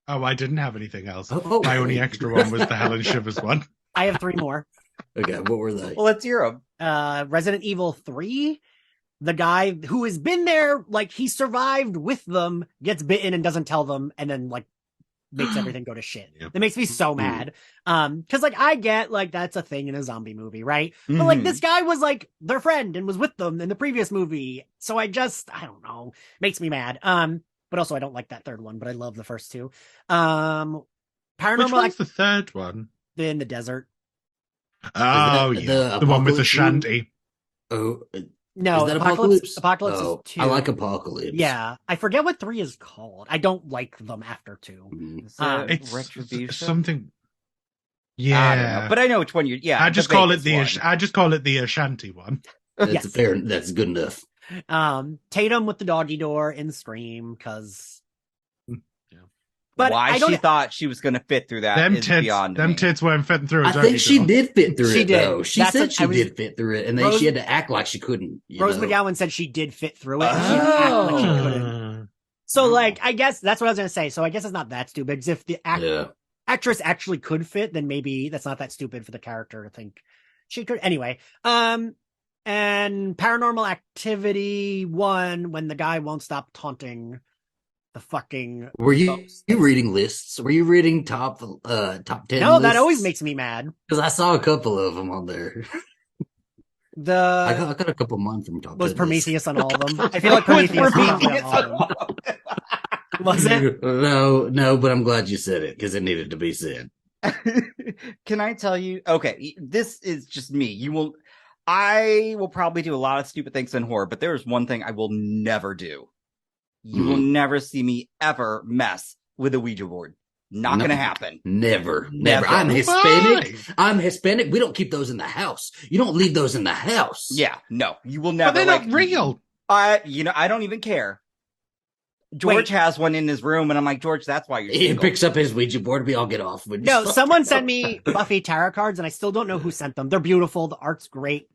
Speaker 7: Oh, I didn't have anything else.
Speaker 2: Oh.
Speaker 7: My only extra one was the Helen Shivers one.
Speaker 6: I have 3 more.
Speaker 2: Okay, what were they?
Speaker 1: Well, let's hear them.
Speaker 6: Resident Evil 3. The guy who has been there, like he survived with them, gets bitten and doesn't tell them, and then like makes everything go to shit.
Speaker 7: Yep.
Speaker 6: That makes me so mad. Because like I get like that's a thing in a zombie movie, right? But like this guy was like their friend and was with them in the previous movie, so I don't know, makes me mad. But also I don't like that third one, but I love the first 2. Paranormal.
Speaker 7: Which one's the third one?
Speaker 6: In the desert.
Speaker 7: Oh yeah, the one with the shanty.
Speaker 2: Oh.
Speaker 6: No,
Speaker 2: is that
Speaker 6: Apocalypse
Speaker 2: is
Speaker 6: 2.
Speaker 2: I like Apocalypse.
Speaker 6: Yeah, I forget what 3 is called. I don't like them after 2.
Speaker 7: It's
Speaker 1: Retribution?
Speaker 7: something.
Speaker 1: Yeah, I don't know,
Speaker 7: Yeah,
Speaker 1: but I know which one you're. Yeah,
Speaker 7: I just call it the Ashanti one.
Speaker 2: That's
Speaker 6: Yes.
Speaker 2: fair. That's good enough.
Speaker 6: Tatum with the doggy door in Scream, because. But
Speaker 1: why
Speaker 6: I don't.
Speaker 1: she thought she was going to fit through that is beyond me.
Speaker 7: Tits weren't fitting through.
Speaker 2: I think she did fit through
Speaker 6: She
Speaker 2: it,
Speaker 6: did.
Speaker 2: though. She
Speaker 6: That's
Speaker 2: said
Speaker 6: what
Speaker 2: she
Speaker 6: I was-
Speaker 2: did fit through it, and then she had to act like she couldn't.
Speaker 6: Rose McGowan said she did fit through it. And she didn't act like she couldn't. So, like, I guess that's what I was going to say. So, I guess it's not that stupid. Because if the actress actually could fit, then maybe that's not that stupid for the character to think she could. Anyway, and Paranormal Activity 1, when the guy won't stop taunting the fucking.
Speaker 2: Were you reading lists? Were you reading top 10?
Speaker 6: No,
Speaker 2: lists?
Speaker 6: that always makes me mad.
Speaker 2: Because I saw a couple of them on there. I got a couple of mine from top.
Speaker 6: Was
Speaker 2: 10
Speaker 6: Prometheus on all of them? I feel like Prometheus was probably on all of them. Was it?
Speaker 2: No, but I'm glad you said it because it needed to be said.
Speaker 1: Can I tell you? Okay, this is just me. I will probably do a lot of stupid things in horror, but there is one thing I will never do. You will never see me ever mess with a Ouija board. Not going to happen.
Speaker 2: Never. I'm Hispanic. We don't keep those in the house. You don't leave those in the house.
Speaker 1: Yeah, no, you will never.
Speaker 7: But they're not real.
Speaker 1: I don't even care. George has one in his room, and I'm like, George, that's why you're single.
Speaker 2: He picks up his Ouija board. We all get off.
Speaker 6: No, someone sent me Buffy tarot cards, and I still don't know who sent them. They're beautiful. The art's great.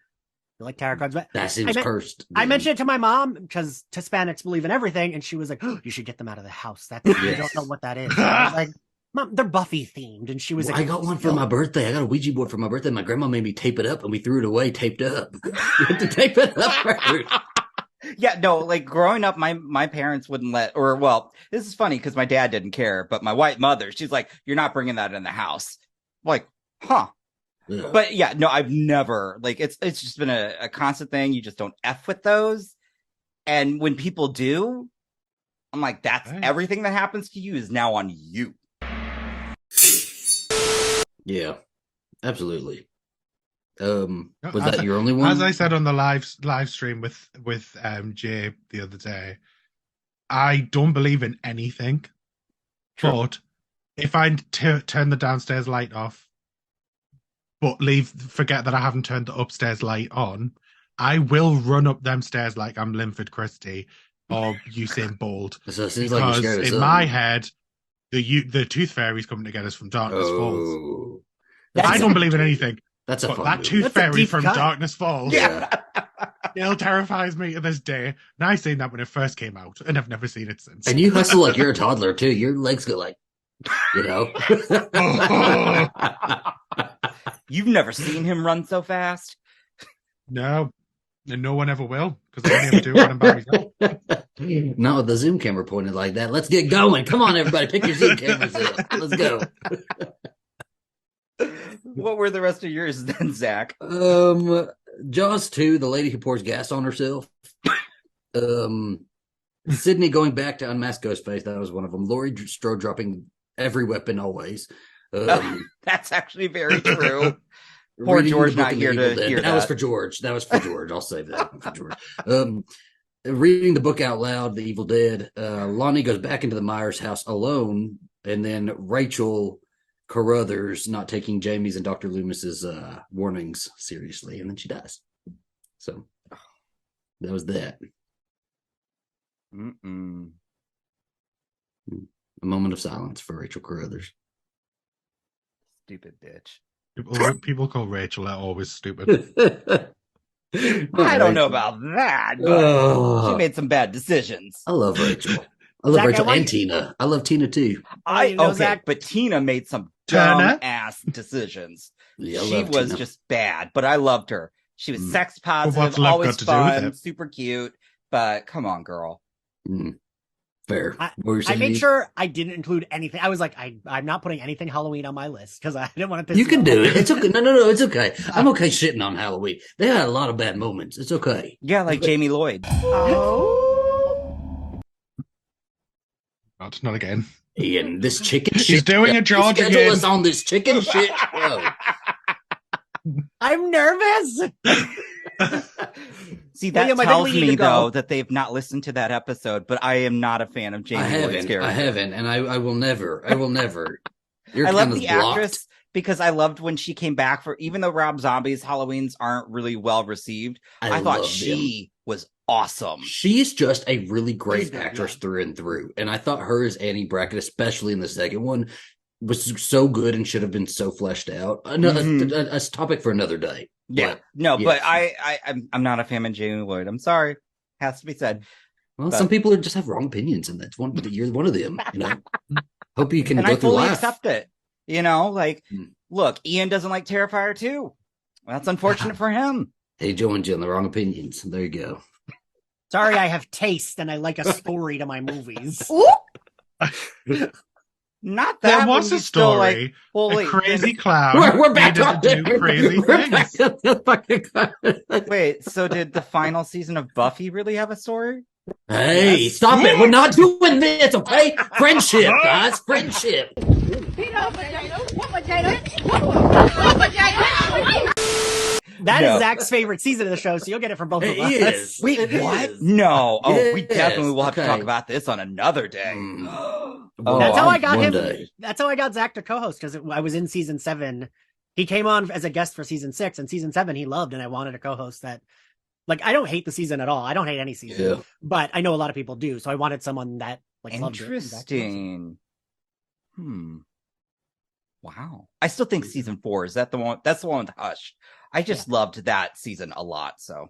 Speaker 6: I like tarot cards, but
Speaker 2: that seems cursed.
Speaker 6: I mentioned it to my mom because Hispanics believe in everything, and she was like, "Oh, you should get them out of the house." I don't know what that is. I was like, Mom, they're Buffy themed, and she was like,
Speaker 2: I got one for my birthday. I got a Ouija board for my birthday. My grandma made me tape it up, and we threw it away taped up. You had to tape it up first.
Speaker 1: Yeah, no, like growing up, my parents wouldn't this is funny because my dad didn't care, but my white mother, she's like, you're not bringing that in the house. I'm like, huh.
Speaker 2: Yeah.
Speaker 1: But yeah, no, I've never, like, it's just been a constant thing. You just don't F with those. And when people do, I'm like, that's everything that happens to you is now on you.
Speaker 2: Yeah, absolutely. Was that your only one?
Speaker 7: As I said on the live stream with Jay the other day, I don't believe in anything. True. But if I turn the downstairs light off, but forget that I haven't turned the upstairs light on, I will run up them stairs like I'm Linford Christie or Usain Bolt.
Speaker 2: So it seems
Speaker 7: because
Speaker 2: like
Speaker 7: in my head, the Tooth Fairy's coming to get us from Darkness Falls. I don't believe in anything.
Speaker 2: That's a
Speaker 7: but
Speaker 2: fun
Speaker 7: that
Speaker 2: movie.
Speaker 7: Tooth Fairy from Darkness Falls.
Speaker 2: Yeah.
Speaker 7: Still terrifies me to this day. And I seen that when it first came out, and I've never seen it since.
Speaker 2: And you hustle like you're a toddler too. Your legs go like, you know.
Speaker 1: You've never seen him run so fast?
Speaker 7: No, and no one ever will, because I only ever do it when I'm by myself.
Speaker 2: Not with the Zoom camera pointed like that. Let's get going. Come on, everybody, pick your Zoom cameras up. Let's go.
Speaker 1: What were the rest of yours then, Zach?
Speaker 2: Jaws 2, the lady who pours gas on herself. Sydney going back to unmask Ghostface, that was one of them. Laurie Strode dropping every weapon always.
Speaker 1: That's actually very true. Poor George not here to hear that.
Speaker 2: That was for George. I'll save that for George. Reading the book out loud, The Evil Dead. Lonnie goes back into the Myers house alone, and then Rachel Carruthers not taking Jamie's and Dr. Loomis's warnings seriously, and then she dies. So that was that.
Speaker 1: Mm-mm.
Speaker 2: A moment of silence for Rachel Carruthers.
Speaker 1: Stupid bitch.
Speaker 7: People call Rachel that always stupid.
Speaker 1: I don't know about that, but she made some bad decisions.
Speaker 2: I love Rachel. I love
Speaker 6: Zach,
Speaker 2: Rachel and Tina. I love Tina too.
Speaker 1: Zach, but Tina made some dumb ass decisions.
Speaker 2: Yeah,
Speaker 1: she was
Speaker 2: Tina.
Speaker 1: Just bad, but I loved her. She was sex positive,
Speaker 7: what's love
Speaker 1: always
Speaker 7: got to do with
Speaker 1: fun,
Speaker 7: it?
Speaker 1: super cute. But come on, girl.
Speaker 2: Fair.
Speaker 6: I made sure I didn't include anything. I was like, I'm not putting anything Halloween on my list because I didn't want to piss
Speaker 2: You can
Speaker 6: off.
Speaker 2: do it. It's okay. No, it's okay. I'm okay shitting on Halloween. They had a lot of bad moments. It's okay.
Speaker 1: Yeah, like Jamie Lloyd.
Speaker 7: Not again.
Speaker 2: Ian, this chicken shit.
Speaker 7: He's doing a George
Speaker 2: schedule
Speaker 7: again.
Speaker 2: us on this chicken shit show.
Speaker 6: I'm nervous.
Speaker 1: See, that
Speaker 6: William,
Speaker 1: tells
Speaker 6: we need
Speaker 1: me,
Speaker 6: to go.
Speaker 1: though, that they've not listened to that episode, but I am not a fan of Jamie Lloyd's character.
Speaker 2: I haven't, and I will never.
Speaker 1: I love the actress because I loved when she came back for, even though Rob Zombie's Halloweens aren't really well received, I thought she was awesome.
Speaker 2: She's just a really great actress through and through. And I thought her as Annie Brackett, especially in the second one, was so good and should have been so fleshed out. A topic for another day.
Speaker 1: Yeah. But I'm not a fan of Jamie Lloyd. I'm sorry. Has to be said.
Speaker 2: Well, some people just have wrong opinions, and that's one. You're one of them. You know. Hope you can
Speaker 1: and
Speaker 2: go
Speaker 1: I
Speaker 2: through
Speaker 1: fully
Speaker 2: life.
Speaker 1: accept it. You know, like, look, Ian doesn't like Terrifier too. That's unfortunate for him.
Speaker 2: He joined you on the wrong opinions. There you go.
Speaker 6: Sorry, I have taste and I like a story to my movies.
Speaker 1: Not that.
Speaker 7: There was a story. A crazy clown.
Speaker 2: We're back
Speaker 7: needed
Speaker 2: on
Speaker 7: to do crazy things.
Speaker 1: Wait, so did the final season of Buffy really have a story?
Speaker 2: Hey, stop it. We're not doing this, okay? Friendship, guys. Friendship.
Speaker 6: That is Zach's favorite season of the show, so you'll get it from both of us.
Speaker 2: Is.
Speaker 1: Wait,
Speaker 2: It
Speaker 1: what?
Speaker 2: is.
Speaker 1: No. Oh,
Speaker 2: Yes.
Speaker 1: we definitely will have to
Speaker 2: Okay.
Speaker 1: talk about this on another day.
Speaker 6: That's how I got
Speaker 2: one
Speaker 6: him.
Speaker 2: day.
Speaker 6: That's how I got Zach to co-host because I was in season 7. He came on as a guest for season 6, and season 7 he loved, and I wanted to co-host that. Like, I don't hate the season at all. I don't hate any season,
Speaker 2: Yeah.
Speaker 6: but I know a lot of people do. So I wanted someone that loved it.
Speaker 1: Interesting. Wow. I still think season 4 is that the one. That's the one with Hush. I just loved that season a lot. So,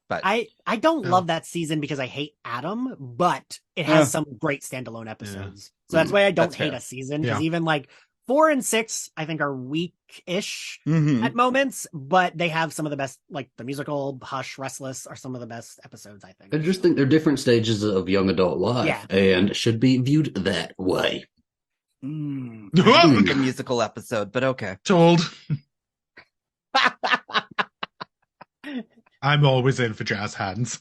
Speaker 1: but
Speaker 6: I don't love that season because I hate Adam, but it has some great standalone episodes. So that's why I don't
Speaker 1: That's
Speaker 6: hate
Speaker 1: fair.
Speaker 6: a season because even like 4 and 6, I think are weak-ish at moments, but they have some of the best, like the musical Hush, Restless are some of the best episodes, I think.
Speaker 2: I just think they're different stages of young adult life and should be viewed that way.
Speaker 1: I think a musical episode, but okay.
Speaker 7: Told. I'm always in for jazz hands.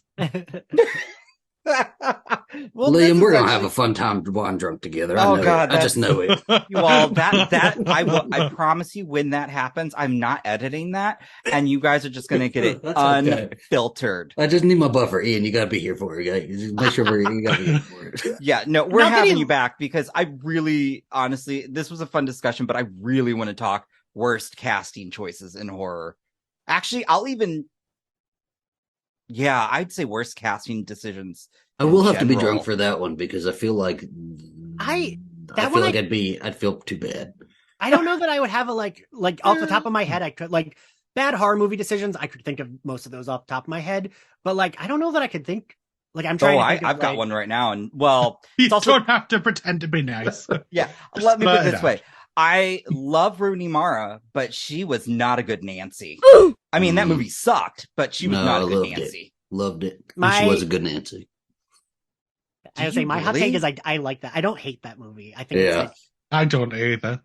Speaker 1: Well,
Speaker 2: Liam, we're gonna have a fun time while I'm drunk together. I just know it.
Speaker 1: Well, I promise you, when that happens, I'm not editing that, and you guys are just gonna get it unfiltered.
Speaker 2: I just need my buffer, Ian. You gotta be here for it. Just make sure you gotta be here for it.
Speaker 1: Yeah, no, we're having you back because I really, honestly, this was a fun discussion, but I really want to talk worst casting choices in horror. Actually, I'd say worst casting decisions.
Speaker 2: I will have to be drunk for that one because I feel like I'd feel too bad.
Speaker 6: I don't know that I would have a like off the top of my head. I could like bad horror movie decisions. I could think of most of those off the top of my head, but like I don't know that I could think. Like I'm trying.
Speaker 1: I've got one right now, and well,
Speaker 7: you don't have to pretend to be nice.
Speaker 1: Yeah, let me put it this way. I love Rooney Mara, but she was not a good Nancy. I mean, that movie sucked, but she was not a good Nancy.
Speaker 2: Loved it. She was a good Nancy.
Speaker 6: I would say my hot take is I like that. I don't hate that movie. I think it's like,
Speaker 7: I don't either.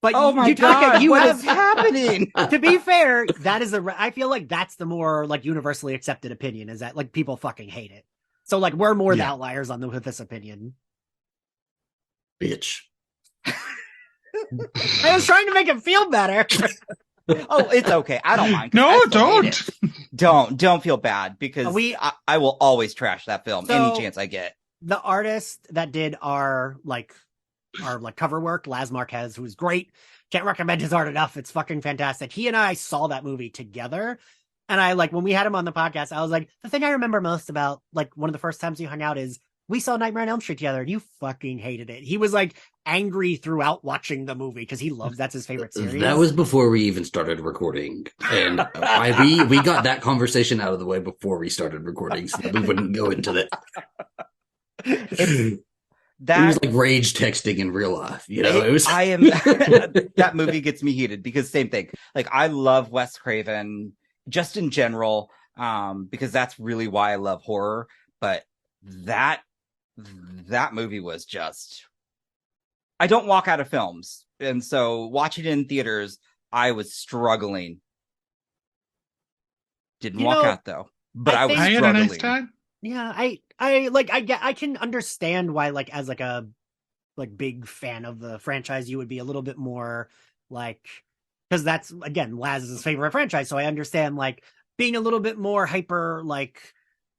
Speaker 6: But
Speaker 1: oh my God, what is happening?
Speaker 6: To be fair, that is I feel like that's the more like universally accepted opinion is that like people fucking hate it. So like we're more the outliers with this opinion.
Speaker 2: Bitch.
Speaker 6: I was trying to make him feel better.
Speaker 1: Oh, it's okay. I don't mind.
Speaker 7: No, don't.
Speaker 1: Don't feel bad because I will always trash that film any chance I get.
Speaker 6: The artist that did our cover work, Laz Marquez, who's great. Can't recommend his art enough. It's fucking fantastic. He and I saw that movie together. And I when we had him on the podcast, I was like, the thing I remember most about like one of the first times we hung out is we saw Nightmare on Elm Street together and you fucking hated it. He was like angry throughout watching the movie because that's his favorite series.
Speaker 2: That was before we even started recording. And we got that conversation out of the way before we started recording so that we wouldn't go into that. It was like rage texting in real life, It was.
Speaker 1: That movie gets me heated because same thing. Like I love Wes Craven just in general, because that's really why I love horror. But that movie was just. I don't walk out of films, and so watching it in theaters, I was struggling. Didn't walk out though, but I was struggling.
Speaker 7: Had a nice time.
Speaker 6: Yeah, I can understand why, like, as like a big fan of the franchise, you would be a little bit more like, because that's again Laz's favorite franchise, so I understand like being a little bit more hyper, like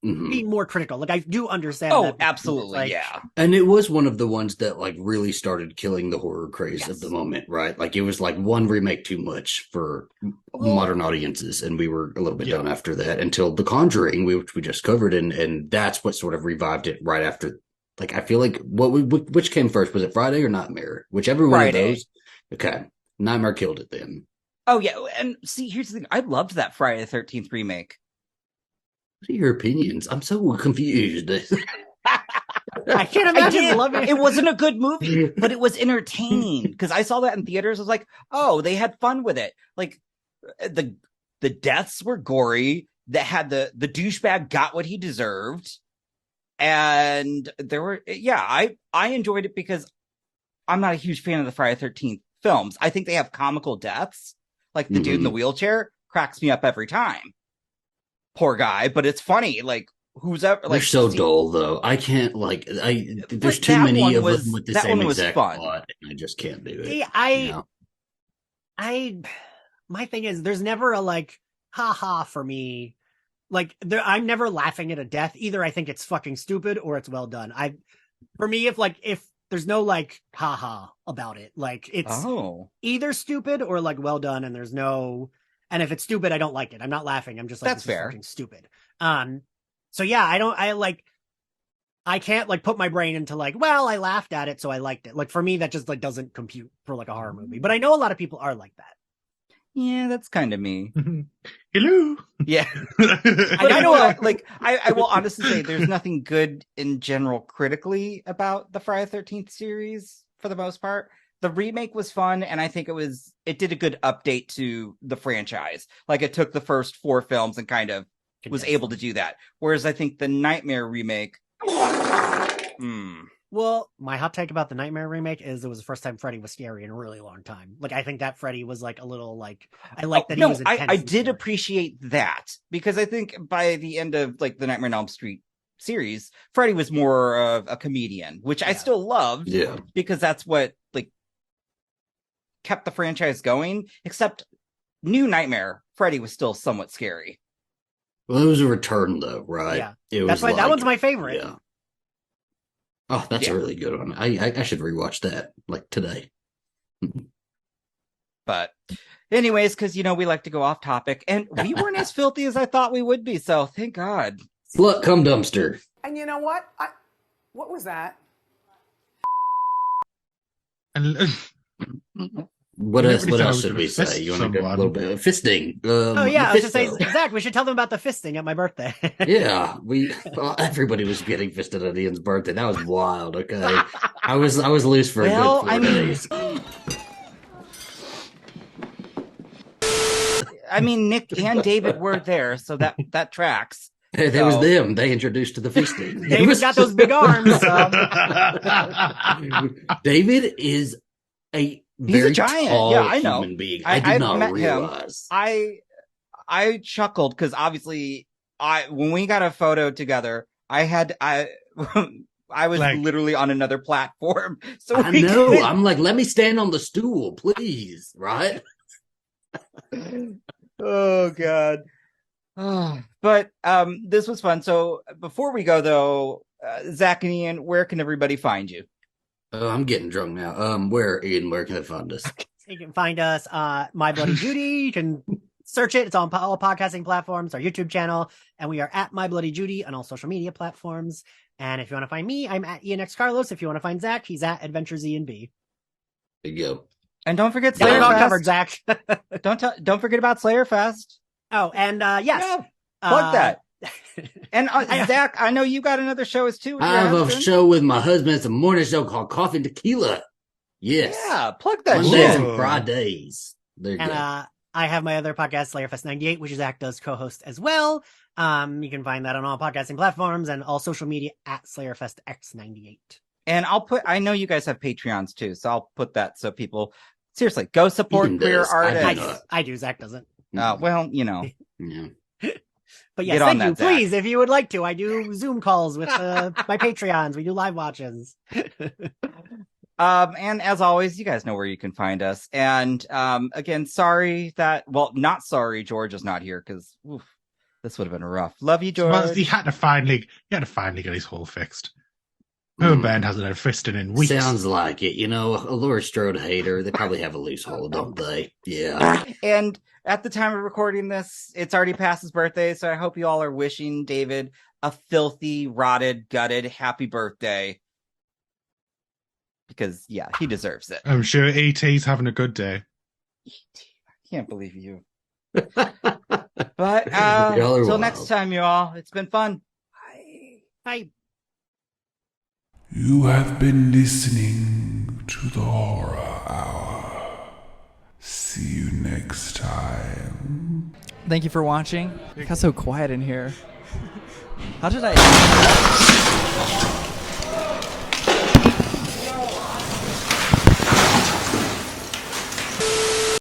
Speaker 6: being more critical. Like I do understand.
Speaker 1: Oh, absolutely, yeah.
Speaker 2: And it was one of the ones that like really started killing the horror craze of the moment, right? Like it was like one remake too much for modern audiences, and we were a little bit done after that until The Conjuring, which we just covered, and that's what sort of revived it right after. Like I feel like which came first? Was it Friday or Nightmare? Whichever one of those. Okay, Nightmare killed it then.
Speaker 1: Oh yeah, and see, here's the thing: I loved that Friday the 13th remake.
Speaker 2: What are your opinions? I'm so confused.
Speaker 6: I can't imagine loving it.
Speaker 1: It wasn't a good movie, but it was entertaining because I saw that in theaters. I was like, oh, they had fun with it. Like the deaths were gory. That had the douchebag got what he deserved, and there were I enjoyed it because I'm not a huge fan of the Friday the 13th films. I think they have comical deaths, like the dude in the wheelchair cracks me up every time. Poor guy, but it's funny. Like who's ever like
Speaker 2: they're so dull though. I can't there's too many of them with the same exact plot, and I just can't do it.
Speaker 6: My thing is there's never a like haha for me. Like I'm never laughing at a death. Either I think it's fucking stupid or it's well done. For me, if there's no like haha about it, like it's either stupid or like well done, and there's no. And if it's stupid, I don't like it. I'm not laughing. I'm just like,
Speaker 1: that's fair.
Speaker 6: Fucking stupid. So yeah, I can't like put my brain into like, well, I laughed at it, so I liked it. Like for me, that just like doesn't compute for like a horror movie. But I know a lot of people are like that.
Speaker 1: Yeah, that's kind of me.
Speaker 7: Hello.
Speaker 1: Yeah. But I know, I will honestly say there's nothing good in general critically about the Friday the 13th series for the most part. The remake was fun, and I think it did a good update to the franchise. Like it took the first 4 films and kind of was able to do that. Whereas I think the Nightmare remake.
Speaker 6: Well, my hot take about the Nightmare remake is it was the first time Freddy was scary in a really long time. Like I think that Freddy was like a little like I like that he was intense.
Speaker 1: I did appreciate that because I think by the end of like the Nightmare on Elm Street series, Freddy was more of a comedian, which I still loved.
Speaker 2: Yeah.
Speaker 1: Because that's what like kept the franchise going. Except New Nightmare, Freddy was still somewhat scary.
Speaker 2: Well, it was a return though, right?
Speaker 6: Yeah.
Speaker 2: That's
Speaker 6: why that one's my favorite.
Speaker 2: Yeah. Oh, that's a really good one. I should rewatch that like today.
Speaker 1: But anyways, because we like to go off topic, and we weren't as filthy as I thought we would be, so thank God.
Speaker 2: Slut cum dumpster.
Speaker 8: And you know what? What was that?
Speaker 7: And
Speaker 2: What else should we say? You want to go a little bit of fisting?
Speaker 6: I was just saying, Zach, we should tell them about the fisting at my birthday.
Speaker 2: Yeah, everybody was getting fisted at Ian's birthday. That was wild. Okay, I was loose for a good 4 days.
Speaker 1: I mean, Nick and David were there, so that tracks.
Speaker 2: There was them. They introduced to the fisting.
Speaker 6: David's got those big arms.
Speaker 2: David is a
Speaker 1: He's a giant.
Speaker 2: tall
Speaker 1: I know.
Speaker 2: human being. I did not realize.
Speaker 1: Him. I chuckled because obviously when we got a photo together, I was literally on another platform. So
Speaker 2: I know. I'm like, let me stand on the stool, please. Right?
Speaker 1: Oh God. But this was fun. So before we go though, Zack and Ian, where can everybody find you?
Speaker 2: Oh, I'm getting drunk now. Ian, where can they find us?
Speaker 6: You can find us My Bloody Judy. You can search it. It's on all podcasting platforms, our YouTube channel, and we are at My Bloody Judy on all social media platforms. And if you want to find me, I'm at Ian X Carlos. If you want to find Zach, he's at Adventures Ian B.
Speaker 2: There you go.
Speaker 1: And don't forget Slayer
Speaker 6: all
Speaker 1: Fest.
Speaker 6: covered, Zach.
Speaker 1: Don't forget about Slayer Fest.
Speaker 6: Oh, and yes.
Speaker 1: Yeah, plug that. And Zach, I know you got another show as too.
Speaker 2: I have a show with my husband. It's a morning show called Coffee and Tequila. Yes.
Speaker 1: Yeah, plug that
Speaker 2: Mondays
Speaker 1: shit.
Speaker 2: and Fridays. There you go.
Speaker 6: I have my other podcast, Slayerfest 98, which Zach does co-host as well. You can find that on all podcasting platforms and all social media at SlayerFestX98.
Speaker 1: And I know you guys have Patreons too, so I'll put that so people seriously go support queer artists.
Speaker 6: I do. Zach doesn't.
Speaker 1: Well,
Speaker 2: Yeah.
Speaker 6: But yes, thank you. Please, if you would like to, I do Zoom calls with my Patreons. We do live watches.
Speaker 1: And as always, you guys know where you can find us. And again, not sorry George is not here because this would have been rough. Love you, George.
Speaker 7: Well, he had to finally get his hole fixed. Her band hasn't had fisting in weeks.
Speaker 2: Sounds like it. A Laurie Strode hater. They probably have a loose hole, don't they? Yeah.
Speaker 1: And at the time of recording this, it's already past his birthday, so I hope you all are wishing David a filthy, rotted, gutted, happy birthday. Because, yeah, he deserves it.
Speaker 7: I'm sure E.T.'s having a good day.
Speaker 1: E.T., I can't believe you. But until next time, you all, it's been fun.
Speaker 6: Bye.
Speaker 3: You have been listening to the Horror Hour. See you next time.
Speaker 11: Thank you for watching. It got so quiet in here. How did I...